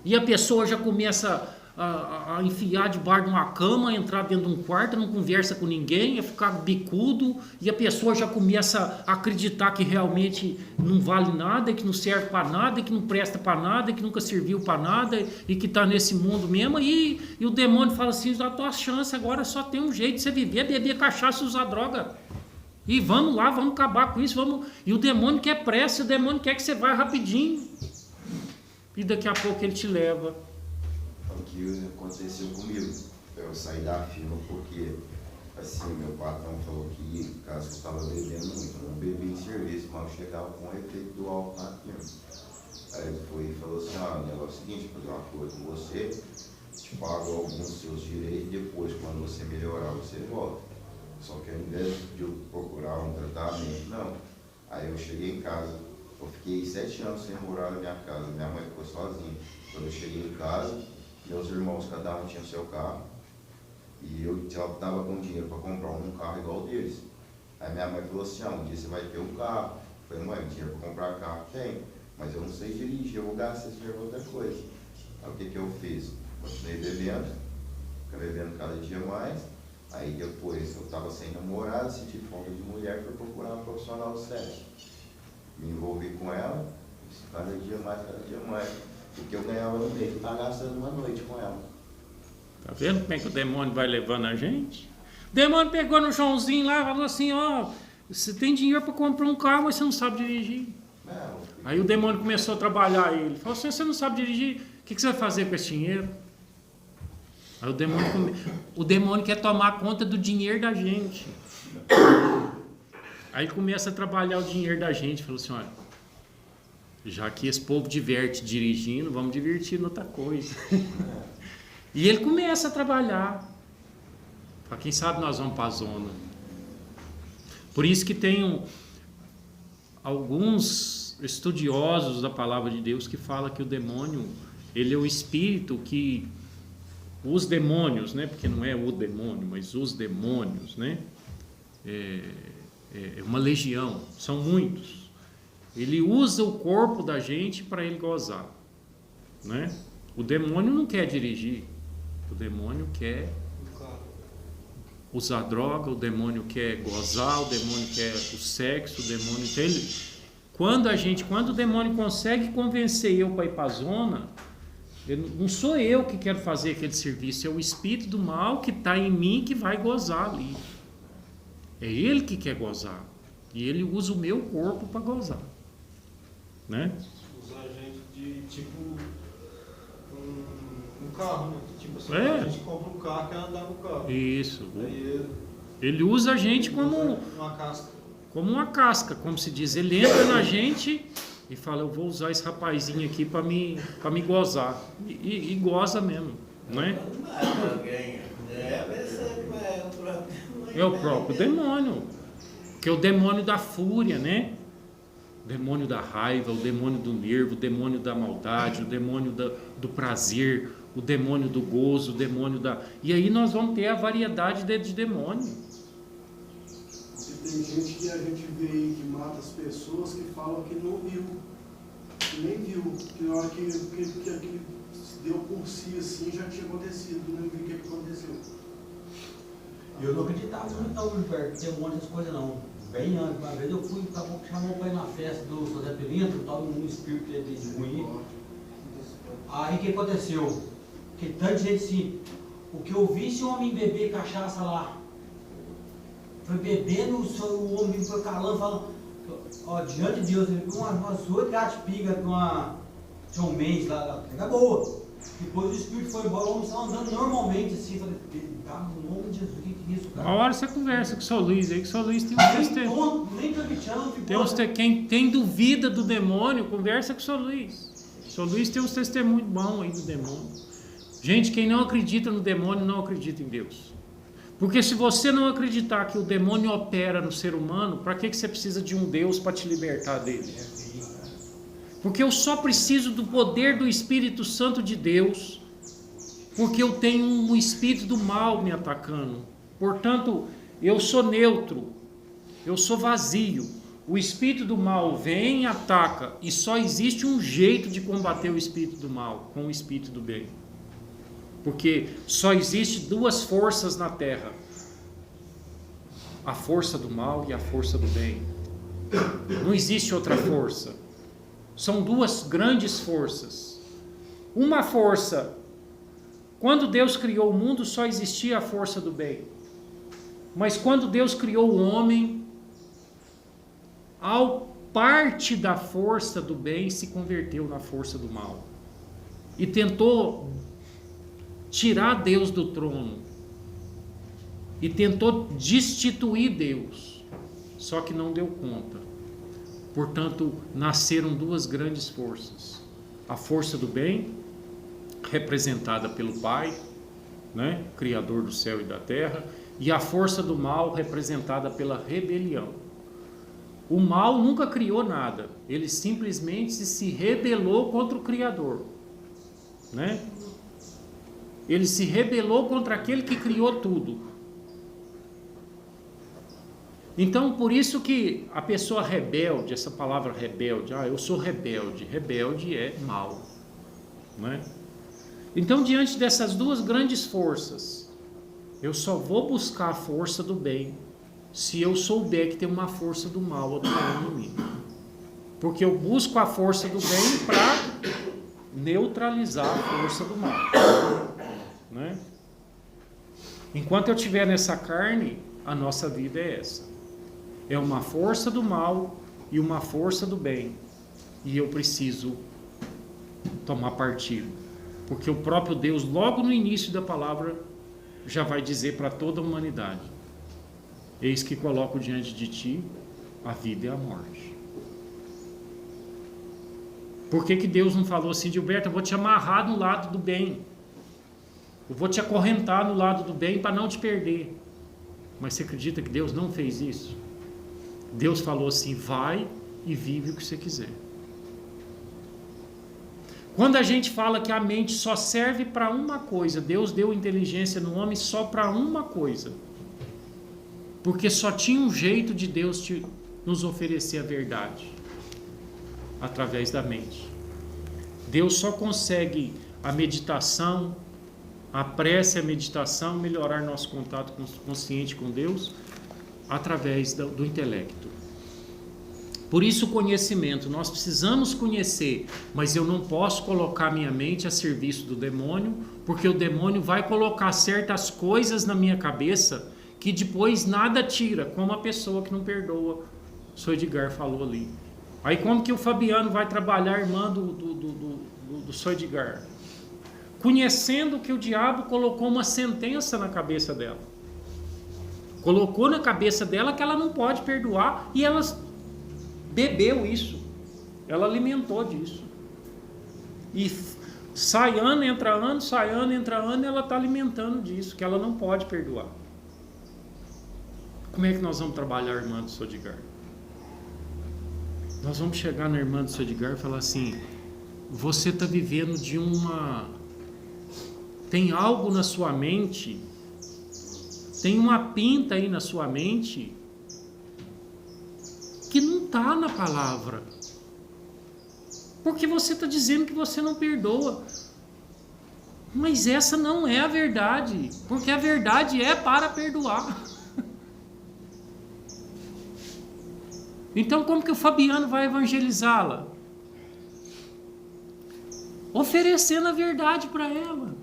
E a pessoa já começa a enfiar debaixo de uma cama, entrar dentro de um quarto, não conversa com ninguém, a ficar bicudo, e a pessoa já começa a acreditar que realmente não vale nada, que não serve para nada, que não presta para nada, que nunca serviu para nada, e que está nesse mundo mesmo. E o demônio fala assim: a tua chance agora só tem um jeito de você viver, beber cachaça e usar droga. E vamos lá, vamos acabar com isso, vamos. E o demônio quer pressa, o demônio quer que você vá rapidinho. E daqui a pouco ele te leva. O que aconteceu comigo? Eu saí da firma porque, assim, meu patrão falou que, caso eu estava bebendo muito, eu não bebia em serviço, mas eu chegava com o efeito do álcool na firma. Aí ele foi e falou assim, o negócio é o seguinte, vou fazer uma coisa com você, te pago alguns dos seus direitos, depois, quando você melhorar, você volta. Só que ao invés de eu procurar um tratamento, não. Aí eu cheguei em casa, eu fiquei 7 anos sem morar na minha casa, minha mãe ficou sozinha. Quando eu cheguei em casa, meus irmãos, cada um tinha seu carro, e eu estava com dinheiro para comprar um carro igual deles. Aí minha mãe falou assim, um dia você vai ter um carro. Eu falei, mãe, dinheiro para comprar carro tem, mas eu não sei dirigir, eu vou gastar esse dinheiro para outra coisa. Aí o que eu fiz? Continuei bebendo, ficava bebendo cada dia mais. Aí depois eu estava sem namorada, senti falta de mulher, fui procurar uma profissional de sexo. Me envolvi com ela, cada dia mais. O que eu ganhava no mês, eu estava gastando uma noite com ela. Tá vendo como é que o demônio vai levando a gente? O demônio pegou no Joãozinho lá e falou assim, você tem dinheiro para comprar um carro, mas você não sabe dirigir. Aí o demônio começou a trabalhar ele. Falou assim, você não sabe dirigir, o que você vai fazer com esse dinheiro? Aí o demônio quer tomar conta do dinheiro da gente. Aí começa a trabalhar o dinheiro da gente. Falou assim, olha, já que esse povo diverte dirigindo, vamos divertir em outra coisa. E ele começa a trabalhar. Para quem sabe nós vamos para a zona. Por isso que tem alguns estudiosos da palavra de Deus que falam que o demônio, ele é o espírito que... Os demônios, né? Porque não é o demônio, mas os demônios, né? É uma legião, são muitos. Ele usa o corpo da gente para ele gozar, né? O demônio não quer dirigir, o demônio quer usar droga, o demônio quer gozar, o demônio quer o sexo, o demônio... Então quando o demônio consegue convencer eu para ir para a zona... Não sou eu que quero fazer aquele serviço, é o espírito do mal que está em mim que vai gozar ali. É ele que quer gozar. E ele usa o meu corpo para gozar. Né? Usa a gente de tipo um carro, né? Tipo assim, a gente compra um carro e quer andar no carro. Isso. Aí ele usa a gente como uma casca. Como uma casca, como se diz. Ele entra na gente... E fala, eu vou usar esse rapazinho aqui para me gozar. E goza mesmo, não é? É o próprio demônio. Que é o demônio da fúria, né? O demônio da raiva, o demônio do nervo, o demônio da maldade, o demônio do prazer, o demônio do gozo, o demônio da... E aí nós vamos ter a variedade de demônio. Tem gente que a gente vê aí que mata as pessoas que falam que não viu, que nem viu, que na hora que aquilo deu por si assim já tinha acontecido, não viu o que aconteceu. Eu não acreditava muito não, Gilberto, que demônio essas coisas não. Bem antes, uma vez eu fui, chamou para ir na festa do José Pelinto, estava num espírito de ruim. Aí o que aconteceu? Que tanta gente assim, o que eu vi esse homem beber cachaça lá, foi bebendo, o homem foi calando, falando, diante de Deus, ele viu umas 8 gatipigas com a John Mendes lá, pega boa. Depois o espírito foi embora, o homem estava andando normalmente assim, falei, tá, no nome de Jesus, o que é isso, cara? Uma hora você conversa com o seu Luiz aí, que o seu Luiz tem um testemunho. Nem acreditando, Quem tem duvida do demônio, conversa com o seu Luiz. O seu Luiz tem uns testemunhos bons aí do demônio. Gente, quem não acredita no demônio, não acredita em Deus. Porque se você não acreditar que o demônio opera no ser humano, para que você precisa de um Deus para te libertar dele? Porque eu só preciso do poder do Espírito Santo de Deus, porque eu tenho um espírito do mal me atacando. Portanto, eu sou neutro, eu sou vazio. O espírito do mal vem e ataca, e só existe um jeito de combater o espírito do mal, com o espírito do bem. Porque só existe 2 forças na terra. A força do mal e a força do bem. Não existe outra força. São 2 grandes forças. Uma força, quando Deus criou o mundo, só existia a força do bem. Mas quando Deus criou o homem, parte da força do bem se converteu na força do mal. E tentou tirar Deus do trono e tentou destituir Deus, só que não deu conta. Portanto, nasceram 2 grandes forças. A força do bem, representada pelo Pai, né? Criador do céu e da terra, e a força do mal, representada pela rebelião. O mal nunca criou nada, ele simplesmente se rebelou contra o Criador, né? Ele se rebelou contra aquele que criou tudo. Então, por isso que a pessoa rebelde, essa palavra rebelde, eu sou rebelde, rebelde é mal, né? Então, diante dessas duas grandes forças, eu só vou buscar a força do bem se eu souber que tem uma força do mal atuando em mim. Porque eu busco a força do bem para neutralizar a força do mal, né? Enquanto eu estiver nessa carne, a nossa vida é essa. É uma força do mal e uma força do bem. E eu preciso tomar partido. Porque o próprio Deus, logo no início da palavra, já vai dizer para toda a humanidade: eis que coloco diante de ti a vida e a morte. Por que Deus não falou assim: Gilberto, eu vou te amarrar no lado do bem, eu vou te acorrentar no lado do bem para não te perder? Mas você acredita que Deus não fez isso? Deus falou assim: vai e vive o que você quiser. Quando a gente fala que a mente só serve para uma coisa, Deus deu inteligência no homem só para uma coisa, porque só tinha um jeito de Deus nos oferecer a verdade, através da mente. Deus só consegue a meditação, a prece, a meditação, melhorar nosso contato consciente com Deus, através do intelecto. Por isso o conhecimento, nós precisamos conhecer, mas eu não posso colocar minha mente a serviço do demônio, porque o demônio vai colocar certas coisas na minha cabeça que depois nada tira, como a pessoa que não perdoa, o Sr. Edgar falou ali. Aí como que o Fabiano vai trabalhar a irmã do Sr. Edgar? Conhecendo que o diabo colocou uma sentença na cabeça dela. Colocou na cabeça dela que ela não pode perdoar, e ela bebeu isso, ela alimentou disso, e sai ano, entra ano, sai ano, entra ano, ela está alimentando disso, que ela não pode perdoar. Como é que nós vamos trabalhar a irmã do Sr. Edgar? Nós vamos chegar na irmã do Sr. Edgar e falar assim: você está vivendo de tem algo na sua mente, tem uma pinta aí na sua mente que não está na palavra, porque você está dizendo que você não perdoa, mas essa não é a verdade, porque a verdade é para perdoar. Então como que o Fabiano vai evangelizá-la? Oferecendo a verdade para ela.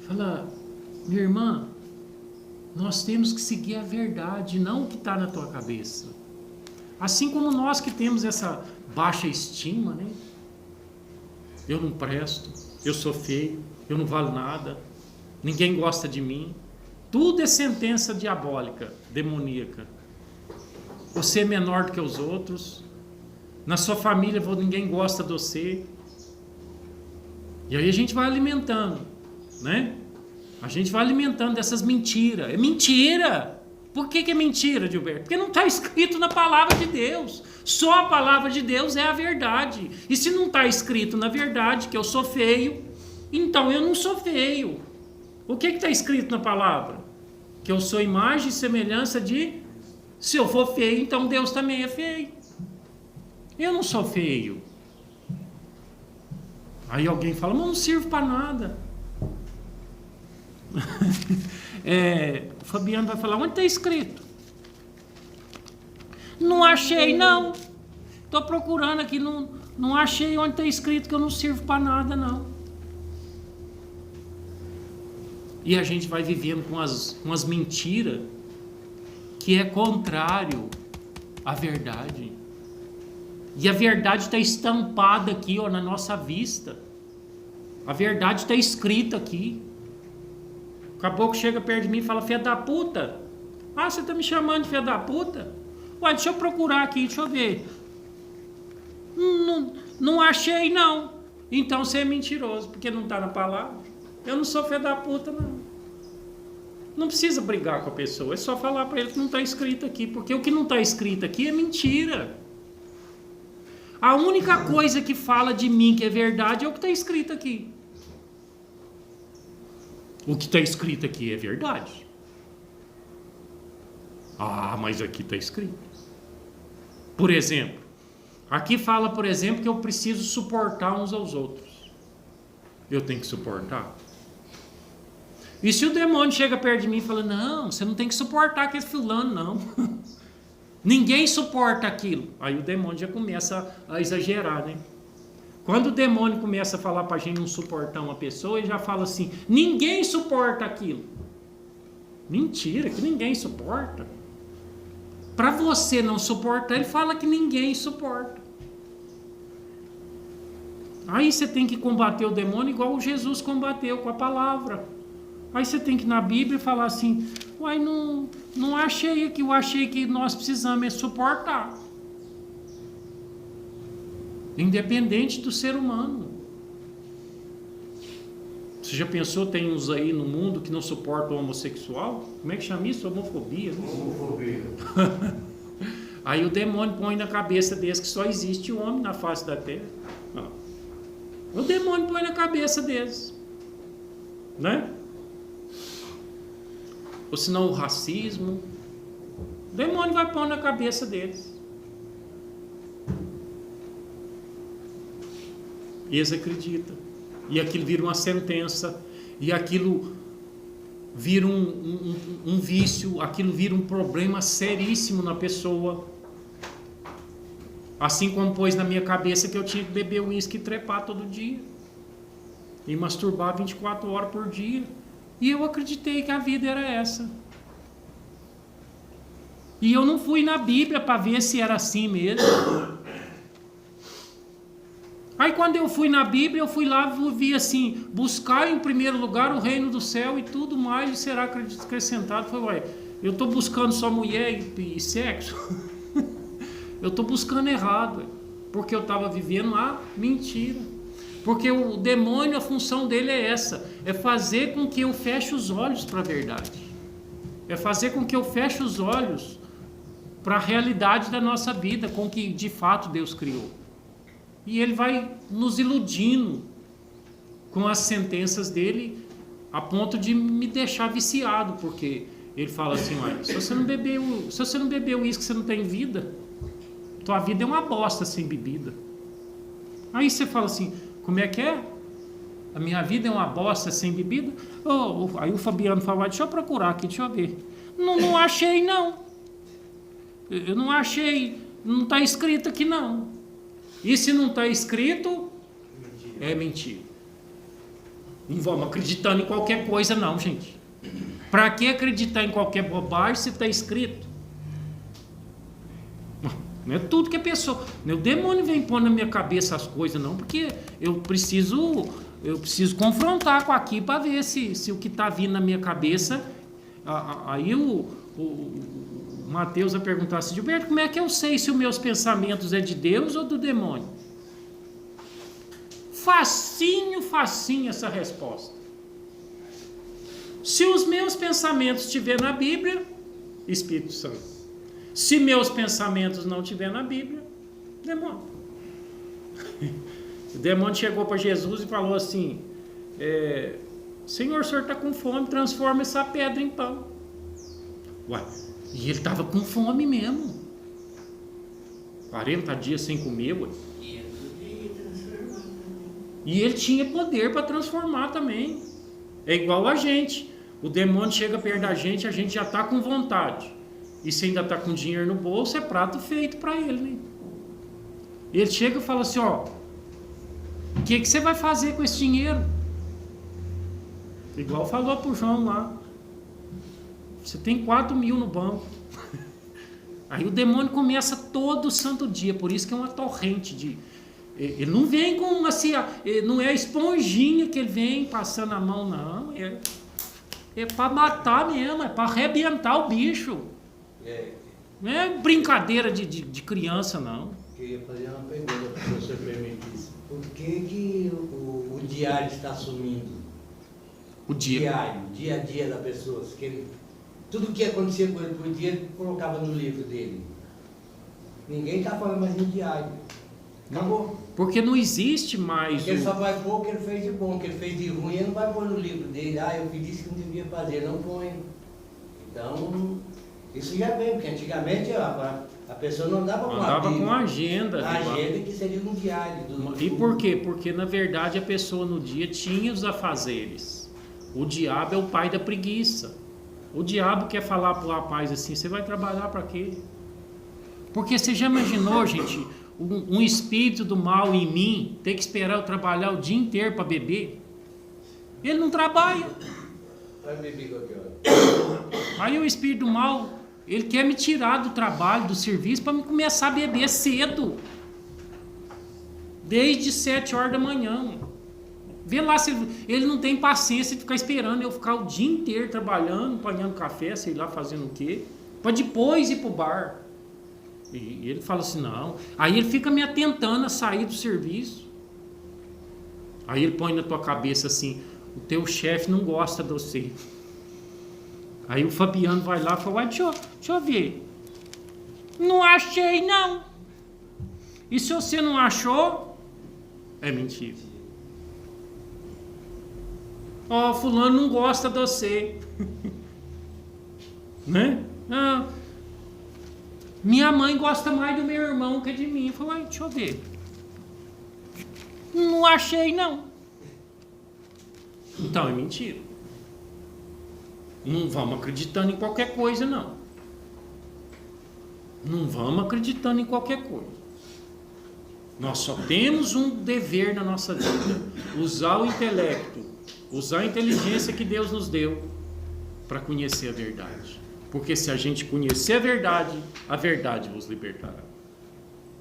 Fala: minha irmã, nós temos que seguir a verdade, não o que está na tua cabeça. Assim como nós que temos essa baixa estima, né? Eu não presto, eu sou feio, eu não valho nada, ninguém gosta de mim. Tudo é sentença diabólica, demoníaca. Você é menor do que os outros, na sua família ninguém gosta de você. E aí a gente vai alimentando, né? A gente vai alimentando dessas mentiras. É mentira! Por que é mentira, Gilberto? Porque não está escrito na palavra de Deus. Só a palavra de Deus é a verdade. E se não está escrito na verdade que eu sou feio, então eu não sou feio. O que está escrito na palavra? Que eu sou imagem e semelhança de... Se eu for feio, então Deus também é feio. Eu não sou feio. Aí alguém fala: mas não sirvo para nada. O Fabiano vai falar: onde está escrito? Não achei, não. Estou procurando aqui, não achei onde está escrito que eu não sirvo para nada, não. E a gente vai vivendo com umas mentiras que é contrário à verdade. E a verdade está estampada aqui, ó, na nossa vista. A verdade está escrita aqui. O caboclo chega perto de mim e fala: filha da puta. Ah, você está me chamando de filha da puta? Ué, deixa eu procurar aqui, deixa eu ver. Não achei, não. Então você é mentiroso, porque não está na palavra. Eu não sou filho da puta, não. Não precisa brigar com a pessoa, é só falar para ele que não está escrito aqui, porque o que não está escrito aqui é mentira. A única coisa que fala de mim que é verdade é o que está escrito aqui. O que está escrito aqui é verdade. Ah, mas aqui está escrito. Por exemplo, aqui fala, por exemplo, que eu preciso suportar uns aos outros. Eu tenho que suportar. E se o demônio chega perto de mim e fala, não, você não tem que suportar aquele fulano, não. Ninguém suporta aquilo. Aí o demônio já começa a exagerar, né? Quando o demônio começa a falar para a gente não suportar uma pessoa, ele já fala assim, ninguém suporta aquilo. Mentira, que ninguém suporta. Para você não suportar, ele fala que ninguém suporta. Aí você tem que combater o demônio igual Jesus combateu com a palavra. Aí você tem que ir na Bíblia falar assim, uai, não achei aqui, eu achei que nós precisamos é suportar. Independente do ser humano. Você já pensou, tem uns aí no mundo que não suportam o homossexual? Como é que chama isso? Homofobia. Homofobia. Aí o demônio põe na cabeça deles que só existe homem na face da terra. O demônio põe na cabeça deles. Né? Ou senão o racismo. O demônio vai pôr na cabeça deles. E eles acreditam. E aquilo vira uma sentença. E aquilo vira um vício. Aquilo vira um problema seríssimo na pessoa. Assim como pôs na minha cabeça que eu tinha que beber uísque e trepar todo dia. E masturbar 24 horas por dia. E eu acreditei que a vida era essa. E eu não fui na Bíblia para ver se era assim mesmo. Aí quando eu fui na Bíblia, eu fui lá e vi assim, buscar em primeiro lugar o reino do céu e tudo mais lhe será acrescentado. Eu falei, ué, eu estou buscando só mulher e sexo? Eu estou buscando errado, porque eu estava vivendo a mentira. Porque o demônio, a função dele é essa, é fazer com que eu feche os olhos para a verdade. É fazer com que eu feche os olhos para a realidade da nossa vida, com que de fato Deus criou. E ele vai nos iludindo com as sentenças dele a ponto de me deixar viciado, porque ele fala assim, se você não bebeu isso que você não tem vida, tua vida é uma bosta sem bebida. Aí você fala assim, como é que é? A minha vida é uma bosta sem bebida? Aí o Fabiano fala, deixa eu procurar aqui, deixa eu ver. Não achei, não. Eu não achei, não está escrito aqui, não. E se não está escrito, é mentira. Não vamos acreditando em qualquer coisa, não, gente. Para que acreditar em qualquer bobagem se está escrito? Não é tudo que a pessoa... O demônio vem pôr na minha cabeça as coisas, não, porque eu preciso confrontar com aqui para ver se o que está vindo na minha cabeça... Aí o Mateus vai perguntar assim, Gilberto, como é que eu sei se os meus pensamentos é de Deus ou do demônio? Facinho essa resposta. Se os meus pensamentos estiverem na Bíblia, Espírito Santo. Se meus pensamentos não estiverem na Bíblia, demônio. O demônio chegou para Jesus e falou assim, Senhor, o senhor está com fome, transforma essa pedra em pão. Ué, e ele estava com fome mesmo. 40 dias sem comer, ué. E ele tinha poder para transformar também. É igual a gente. O demônio chega perto da gente, a gente já está com vontade. E se ainda está com dinheiro no bolso, é prato feito para ele, né? Ele chega e fala assim, o que você vai fazer com esse dinheiro? Igual falou para o João lá. Você tem 4 mil no banco. Aí o demônio começa todo santo dia. Por isso que é uma torrente de... Ele não vem com assim... Não é a esponjinha que ele vem passando a mão, não. É para matar mesmo. É para arrebentar o bicho. Não é brincadeira de criança, não. queria fazer uma pergunta, se o senhor permitisse. Por que o diário está sumindo? O Diário, dia a dia da pessoa. Tudo que acontecia com ele por dia, ele colocava no livro dele. Ninguém está falando mais em diário. Acabou. Porque não existe mais. Porque ele só vai pôr o que ele fez de bom, o que ele fez de ruim, ele não vai pôr no livro dele. Eu fiz isso que não devia fazer, não põe. Então, isso já vem, porque antigamente a pessoa não andava com andava com agenda. A agenda que seria um diário. E por quê? Porque na verdade a pessoa no dia tinha os afazeres. O diabo é o pai da preguiça. O diabo quer falar para o rapaz assim: você vai trabalhar para quê? Porque você já imaginou, gente, um espírito do mal em mim ter que esperar eu trabalhar o dia inteiro para beber? Ele não trabalha. Vai beber qualquer hora. Aí o espírito do mal, ele quer me tirar do trabalho, do serviço, para me começar a beber cedo. Desde 7 horas da manhã. Vê lá se ele não tem paciência de ficar esperando eu ficar o dia inteiro trabalhando, apanhando café, sei lá, fazendo o quê, para depois ir pro bar. E ele fala assim, não. Aí ele fica me atentando a sair do serviço. Aí ele põe na tua cabeça assim: o teu chefe não gosta de você. Aí o Fabiano vai lá e fala: deixa eu ver. Não achei, não. E se você não achou, é mentira. Ó, fulano não gosta de você. Né? Ah, minha mãe gosta mais do meu irmão que de mim. Eu falei: deixa eu ver. Não achei, não. Então é mentira. Não vamos acreditando em qualquer coisa, não. Não vamos acreditando em qualquer coisa. Nós só temos um dever na nossa vida: usar o intelecto, usar a inteligência que Deus nos deu para conhecer a verdade. Porque se a gente conhecer a verdade vos libertará.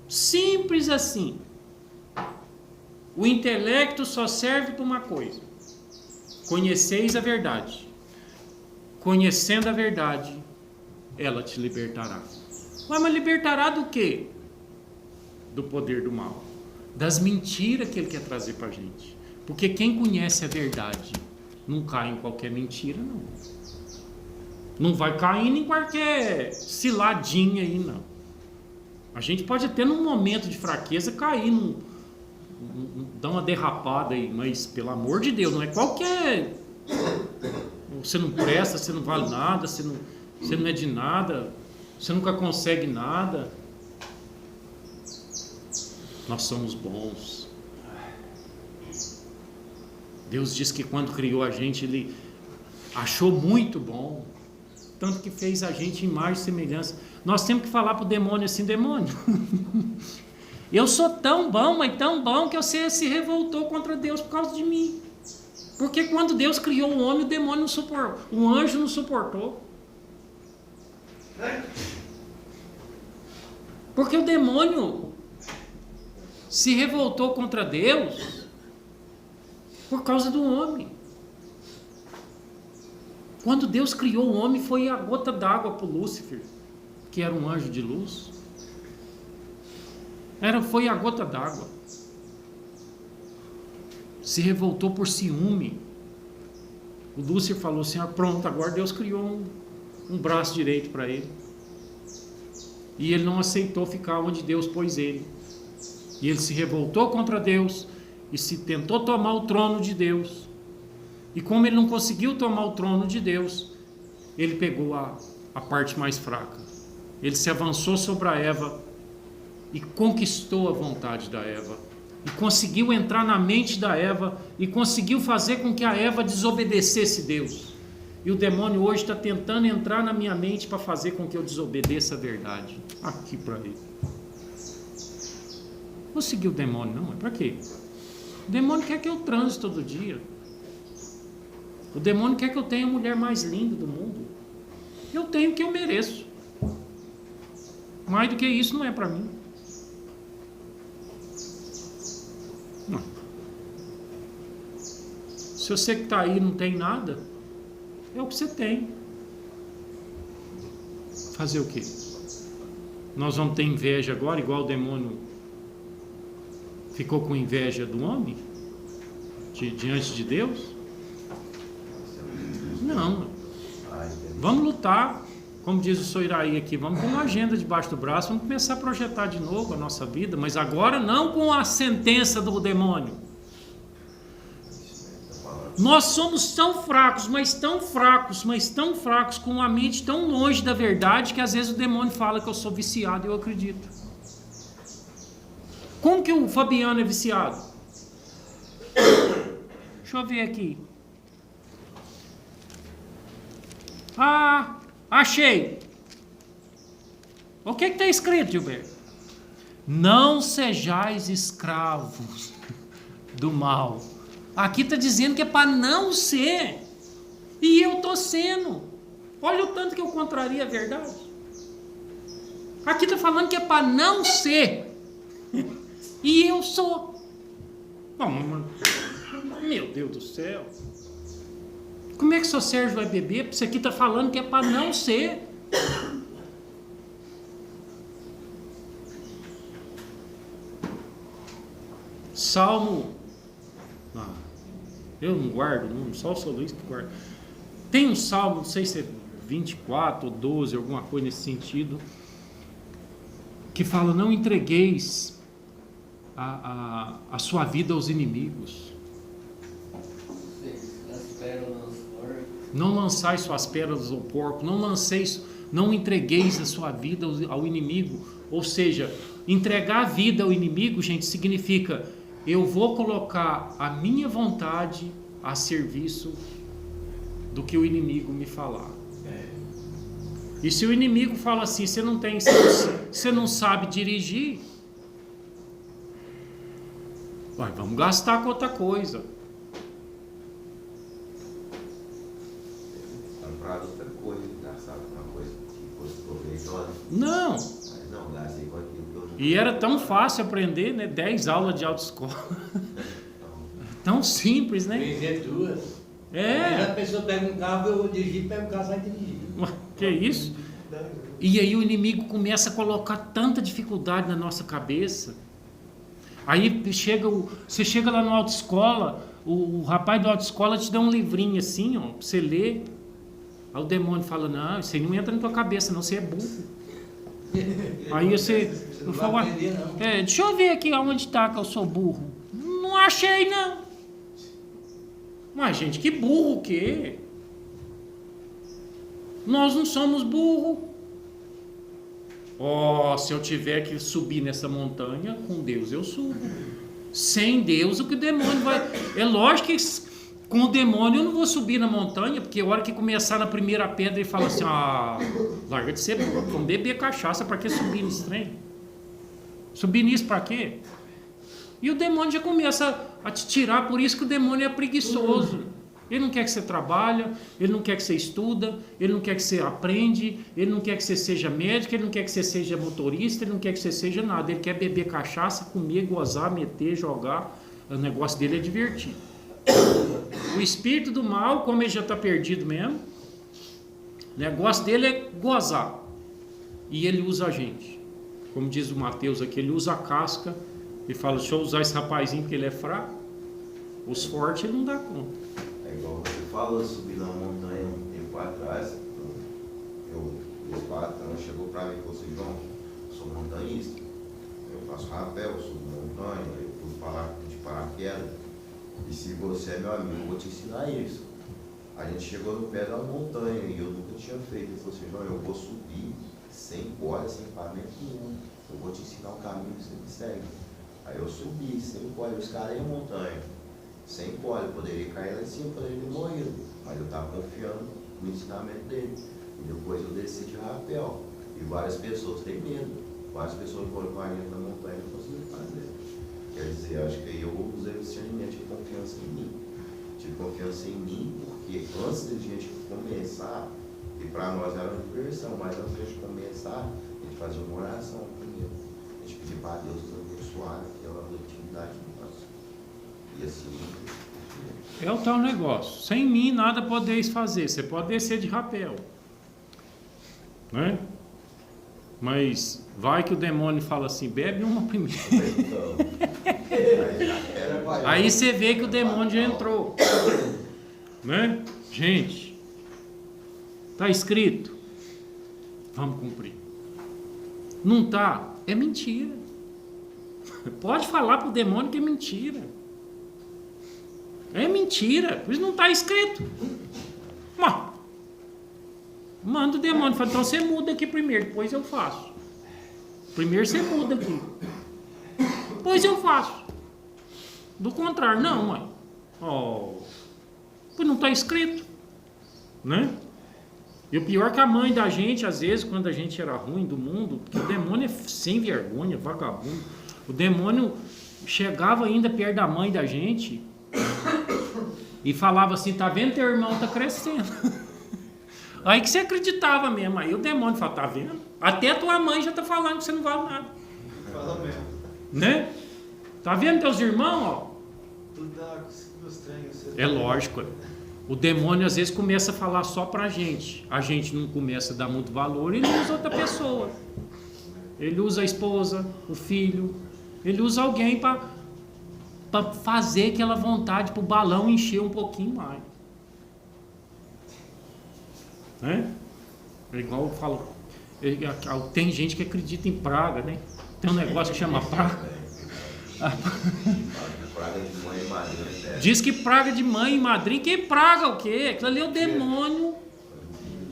Simples assim. O intelecto só serve para uma coisa: conheceis a verdade. Conhecendo a verdade, ela te libertará. Mas libertará do quê? Do poder do mal, das mentiras que ele quer trazer para a gente. Porque quem conhece a verdade não cai em qualquer mentira, não. Não vai caindo em qualquer ciladinha aí, não. A gente pode até num momento de fraqueza cair, dar uma derrapada aí, mas pelo amor de Deus, não é qualquer... Você não presta, você não vale nada, você não é de nada, você nunca consegue nada. Nós somos bons. Deus diz que quando criou a gente, Ele achou muito bom, tanto que fez a gente em imagem e semelhança. Nós temos que falar para o demônio assim: demônio, eu sou tão bom, mas tão bom, que você se revoltou contra Deus por causa de mim. Porque quando Deus criou o homem, o demônio não suportou, o anjo não suportou. Porque o demônio se revoltou contra Deus por causa do homem. Quando Deus criou o homem, foi a gota d'água para o Lúcifer, que era um anjo de luz. Foi a gota d'água. Se revoltou por ciúme. O Lúcifer falou assim: pronto, agora Deus criou um braço direito para ele. E ele não aceitou ficar onde Deus pôs ele. E ele se revoltou contra Deus e se tentou tomar o trono de Deus. E como ele não conseguiu tomar o trono de Deus, ele pegou a parte mais fraca. Ele se avançou sobre a Eva e conquistou a vontade da Eva. E conseguiu entrar na mente da Eva e conseguiu fazer com que a Eva desobedecesse Deus. E o demônio hoje está tentando entrar na minha mente para fazer com que eu desobedeça a verdade. Aqui para ele. Vou seguir o demônio, não? É para quê? O demônio quer que eu transe todo dia. O demônio quer que eu tenha a mulher mais linda do mundo. Eu tenho o que eu mereço. Mais do que isso não é para mim. Não. Se você que está aí não tem nada, é o que você tem. Fazer o quê? Nós vamos ter inveja agora, igual o demônio Ficou com inveja do homem? Diante de Deus? Não. Vamos lutar. Como diz o Soiraí aqui, vamos com uma agenda debaixo do braço, vamos começar a projetar de novo a nossa vida, mas agora não com a sentença do demônio. Nós somos tão fracos, mas tão fracos, com uma mente tão longe da verdade, que às vezes o demônio fala que eu sou viciado e eu acredito. Como que o Fabiano é viciado? Deixa eu ver aqui. Achei. O que está escrito, Gilberto? Não sejais escravos do mal. Aqui está dizendo que é para não ser. E eu estou sendo. Olha o tanto que eu contraria a verdade. Aqui está falando que é para não ser. E eu sou. Bom, meu Deus do céu. Como é que o seu Sérgio vai beber? Isso aqui está falando que é para não ser. Salmo. Eu não guardo, não, só o São Luís que guarda. Tem um salmo, não sei se é 24 ou 12, alguma coisa nesse sentido, que fala: não entregueis a sua vida aos inimigos. Não lançais suas pérolas ao porco, não entregueis a sua vida ao inimigo. Ou seja, entregar a vida ao inimigo, gente, significa: eu vou colocar a minha vontade a serviço do que o inimigo me falar. E se o inimigo fala assim: você não sabe dirigir, vamos gastar com outra coisa. Outra coisa, sabe? Uma coisa que fosse proveitosa. Não. Mas não, gastei com aquilo que eu não... E era tão fácil aprender, né? 10 aulas de autoescola. Tão simples, né? Aprender duas. É. A pessoa pega um carro, eu dirijo, pega um carro, sai dirigindo. Que isso? E aí o inimigo começa a colocar tanta dificuldade na nossa cabeça. Aí você chega lá na autoescola, o rapaz da autoescola te dá um livrinho assim, ó, pra você ler. Aí o demônio fala: não, isso aí não entra na tua cabeça, não, você é burro. Aí você fala: deixa eu ver aqui onde está que eu sou burro. Não achei, não. Mas, gente, que burro o quê? Nós não somos burro. Se eu tiver que subir nessa montanha, com Deus eu subo. Sem Deus, o que o demônio vai... É lógico que com o demônio eu não vou subir na montanha, porque a hora que começar na primeira pedra ele fala assim: larga de ser burro, vamos beber cachaça, para que subir nesse trem? Subir nisso para quê? E o demônio já começa a te tirar. Por isso que o demônio é preguiçoso. Ele não quer que você trabalhe, ele não quer que você estuda, ele não quer que você aprende, ele não quer que você seja médico, ele não quer que você seja motorista, ele não quer que você seja nada. Ele quer beber cachaça, comer, gozar, meter, jogar. O negócio dele é divertir. O espírito do mal, como ele já está perdido mesmo, o negócio dele é gozar. E ele usa a gente. Como diz o Mateus aqui, ele usa a casca e fala: deixa eu usar esse rapazinho porque ele é fraco. Os fortes ele não dá conta. É igual você falou, subir na montanha um tempo atrás. Os patrões chegou para mim e falou assim: João, eu sou montanhista, eu faço rapel, eu subo montanha, eu fui de paraquedas. E se você é meu amigo, eu vou te ensinar isso. A gente chegou no pé da montanha e eu nunca tinha feito. Ele falou assim: João, eu vou subir sem corda, sem pagamento nenhum. Eu vou te ensinar o caminho que você me segue. Aí eu subi sem corda, eu escalei a montanha. Sem corda, eu poderia cair lá em cima, poderia ter morrido. Mas eu estava confiando no ensinamento dele. E depois eu desci de rapel. E várias pessoas têm medo. Várias pessoas foram com a gente na montanha e não conseguiram fazer. Quer dizer, acho que eu usei o discernimento de confiança em mim. Tive confiança em mim, porque antes de a gente começar, e para nós era uma diversão, mas antes de a gente começar, a gente fazia uma oração primeiro. A gente pedia para Deus abençoar aquela atividade nossa. E assim. É o tal negócio. Sem mim nada podeis fazer. Você pode descer de rapel. Né? Mas vai que o demônio fala assim, bebe uma primeiro. Aí você vê que o demônio já entrou. Né? Gente, está escrito, vamos cumprir. Não está, é mentira. Pode falar para o demônio que é mentira. É mentira, por isso não está escrito. Manda o demônio, fala, então você muda aqui primeiro, depois eu faço. Primeiro você muda aqui, depois eu faço. Do contrário, não, mãe. Pois não está escrito, né? E o pior é que a mãe da gente, às vezes, quando a gente era ruim do mundo, porque o demônio é sem vergonha, vagabundo. O demônio chegava ainda perto da mãe da gente e falava assim, tá vendo, teu irmão tá crescendo. Aí que você acreditava mesmo. Aí o demônio fala, tá vendo? Até a tua mãe já tá falando que você não vale nada. Fala mesmo. Né? Tá vendo teus irmãos, ó? Tudo dá estranho. É lógico. O demônio às vezes começa a falar só pra gente. A gente não começa a dar muito valor, ele usa outra pessoa. Ele usa a esposa, o filho. Ele usa alguém para fazer aquela vontade para o balão encher um pouquinho mais. Né? É igual eu falo, tem gente que acredita em praga, né? Tem um negócio que chama praga. Diz que praga de mãe e madrinha. Que praga o quê? Aquilo ali é o demônio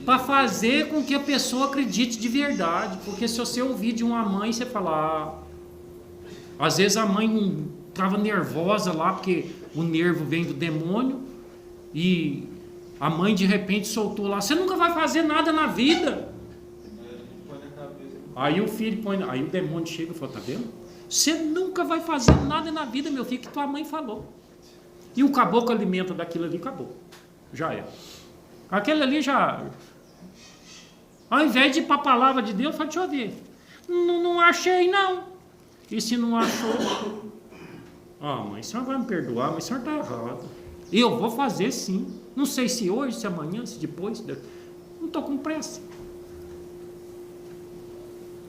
para fazer com que a pessoa acredite de verdade. Porque se você ouvir de uma mãe, você fala... Às vezes a mãe estava nervosa lá, porque o nervo vem do demônio, e a mãe de repente soltou lá, você nunca vai fazer nada na vida. Aí o filho põe, aí o demônio chega e fala, tá vendo? Você nunca vai fazer nada na vida, meu filho, que tua mãe falou. E o caboclo alimenta daquilo ali, acabou. Já é. Aquele ali já... Ao invés de ir para a palavra de Deus, fala, deixa eu ver. Não achei, não. E se não achou, mãe, a senhora vai me perdoar, mas a senhora está errado. Eu vou fazer sim. Não sei se hoje, se amanhã, se depois. Não estou com pressa.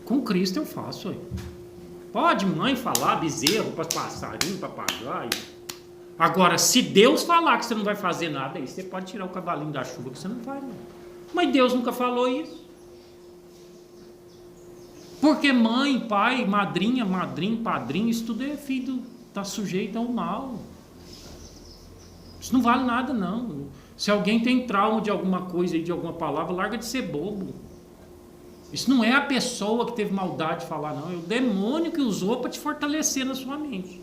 Com Cristo eu faço. Aí. Pode mãe falar bezerro para passarinho, papagaio. Agora, se Deus falar que você não vai fazer nada, aí você pode tirar o cavalinho da chuva que você não vai. Não. Mas Deus nunca falou isso. Porque mãe, pai, madrinha, padrinho, isso tudo é filho, está sujeito ao mal. Isso não vale nada, não. Se alguém tem trauma de alguma coisa, de alguma palavra, larga de ser bobo. Isso não é a pessoa que teve maldade de falar, não. É o demônio que usou para te fortalecer na sua mente.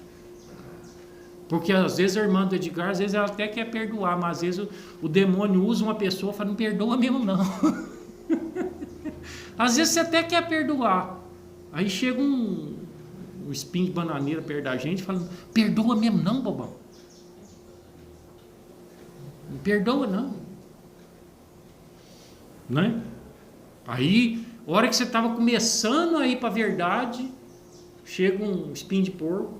Porque às vezes a irmã do Edgar, às vezes ela até quer perdoar, mas às vezes o demônio usa uma pessoa e fala, não perdoa mesmo, não. Às vezes você até quer perdoar. Aí chega um espinho de bananeira perto da gente falando, perdoa mesmo não, bobão. Não perdoa não. Né? Aí, a hora que você estava começando a ir para a verdade, chega um espinho de porco.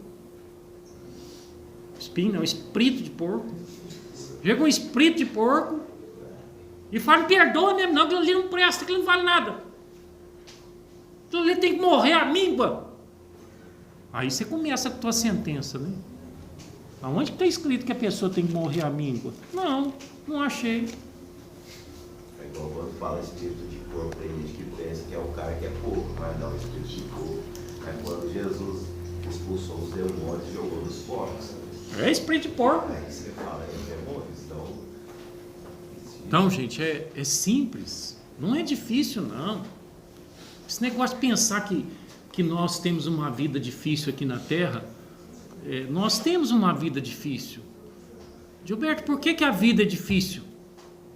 Espinho não, espírito de porco. Chega um espírito de porco e fala, perdoa mesmo não, aquilo ali não presta, aquilo não vale nada. Ele tem que morrer a míngua. Aí você começa com a tua sentença, né? Aonde que está escrito que a pessoa tem que morrer a míngua? Não achei. É igual quando fala espírito de porco, tem gente que pensa que é o cara que é porco, mas não, espírito de porco. É quando Jesus expulsou os demônios e jogou nos porcos. É espírito de porco. Aí você fala, é demônios, então... Então, gente, é simples. Não é difícil, não. Esse negócio de pensar que nós temos uma vida difícil aqui na Terra, nós temos uma vida difícil. Gilberto, por que a vida é difícil?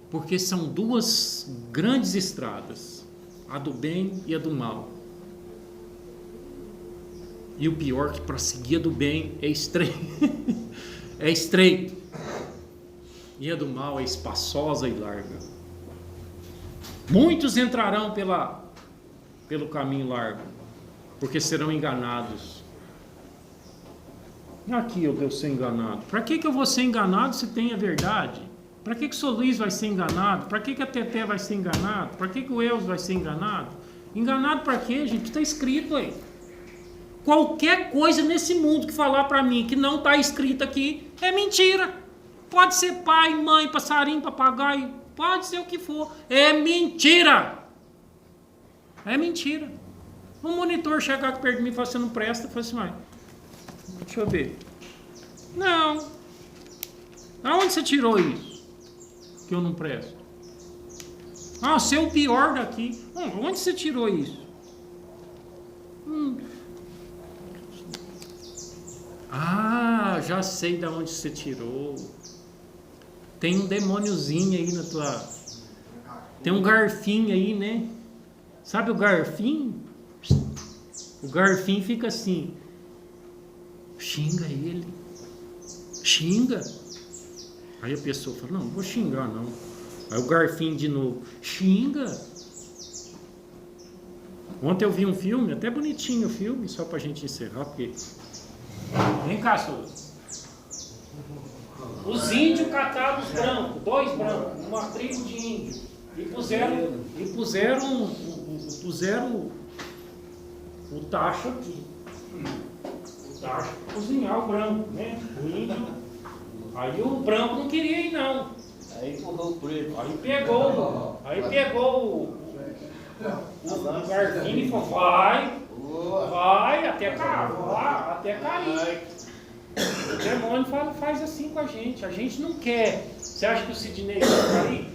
Porque são duas grandes estradas, a do bem e a do mal. E o pior que para seguir a do bem é estreito. É estreito. E a do mal é espaçosa e larga. Muitos entrarão pelo caminho largo, porque serão enganados. Aqui eu devo ser enganado. Para que eu vou ser enganado se tem a verdade? Para que o Sr. Luiz vai ser enganado? Para que a Teté vai ser enganado? Para que o Elzo vai ser enganado? Enganado para quê, gente? Está escrito aí. Qualquer coisa nesse mundo que falar para mim que não está escrito aqui é mentira. Pode ser pai, mãe, passarinho, papagaio, pode ser o que for. É mentira. É mentira. Um monitor chegar aqui perto de mim e falar, você não presta, eu falo assim, mas deixa eu ver. Não. Aonde você tirou isso? Que eu não presto. Ah, você é o pior daqui. Onde você tirou isso? Ah, já sei de onde você tirou. Tem um demôniozinho aí na tua... Tem um garfinho aí, né? Sabe o garfinho? O garfinho fica assim. Xinga ele. Xinga. Aí a pessoa fala, não vou xingar não. Aí o garfinho de novo. Xinga. Ontem eu vi um filme, até bonitinho o filme, só pra gente encerrar, porque... Vem cá, senhor. Os índios cataram os brancos, 2 brancos, uma tribo de índios, e puseram o tacho aqui. O tacho para cozinhar o branco, né? O índio. Aí o branco não queria ir não. Aí empurrou o preto. Aí pegou o garfinho e falou, vai, até cair. O demônio faz assim com a gente não quer. Você acha que o Sidney vai cair?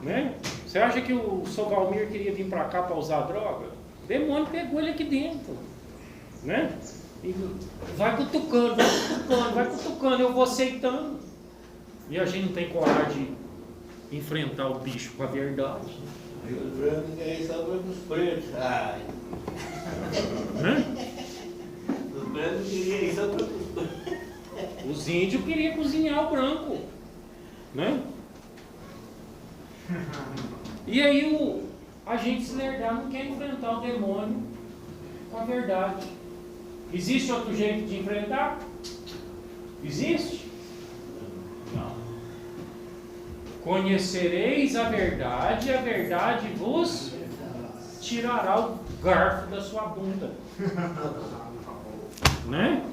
Né? Você acha que o Sr. Valmir queria vir para cá para usar droga? O demônio pegou ele aqui dentro, né? E vai cutucando, eu vou aceitando. E a gente não tem coragem de enfrentar o bicho com a verdade. E os brancos querem só brancos pretos. Ai. Os brancos queriam só brancos pretos. Os índios queriam cozinhar o branco, né? E aí a gente se lerdar não quer enfrentar o demônio com a verdade. Existe outro jeito de enfrentar? Existe? Não. Conhecereis a verdade, e a verdade vos tirará o garfo da sua bunda. Né?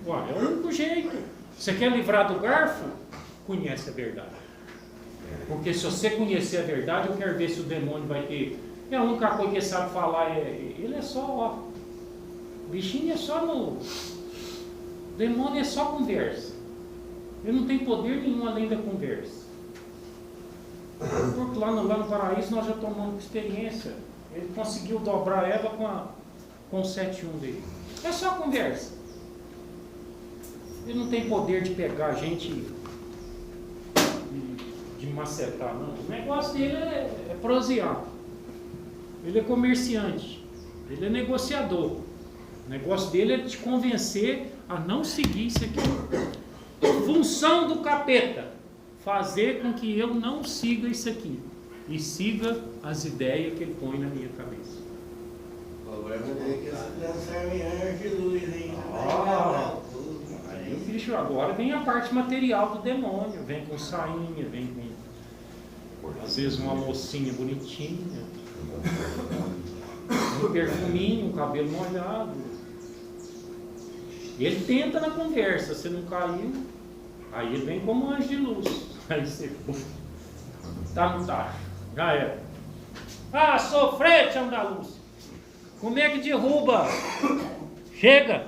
Ué, é o único jeito. Você quer livrar do garfo? Conhece a verdade. Porque se você conhecer a verdade, eu quero ver se o demônio vai ter. É a única coisa que ele sabe falar, ele é só, ó. O bichinho é só no. O demônio é só conversa. Ele não tem poder nenhum além da conversa. Porque lá no paraíso nós já tomamos experiência. Ele conseguiu dobrar Eva com o 7-1 dele. É só conversa. Ele não tem poder de pegar a gente de macetar, não. O negócio dele é prosear. Ele é comerciante. Ele é negociador. O negócio dele é te convencer a não seguir isso aqui. Função do capeta: fazer com que eu não siga isso aqui e siga as ideias que ele põe na minha cabeça. O problema é que se transforma em anjo de luz, hein? Aí o bicho agora vem a parte material do demônio, vem com sainha, vem com às vezes uma mocinha bonitinha, um perfuminho, um cabelo molhado. Ele tenta na conversa, você não caiu, aí ele vem como um anjo de luz. Aí você tá no tacho, já era. Ah, sofrete andaluz, como é que derruba? Chega!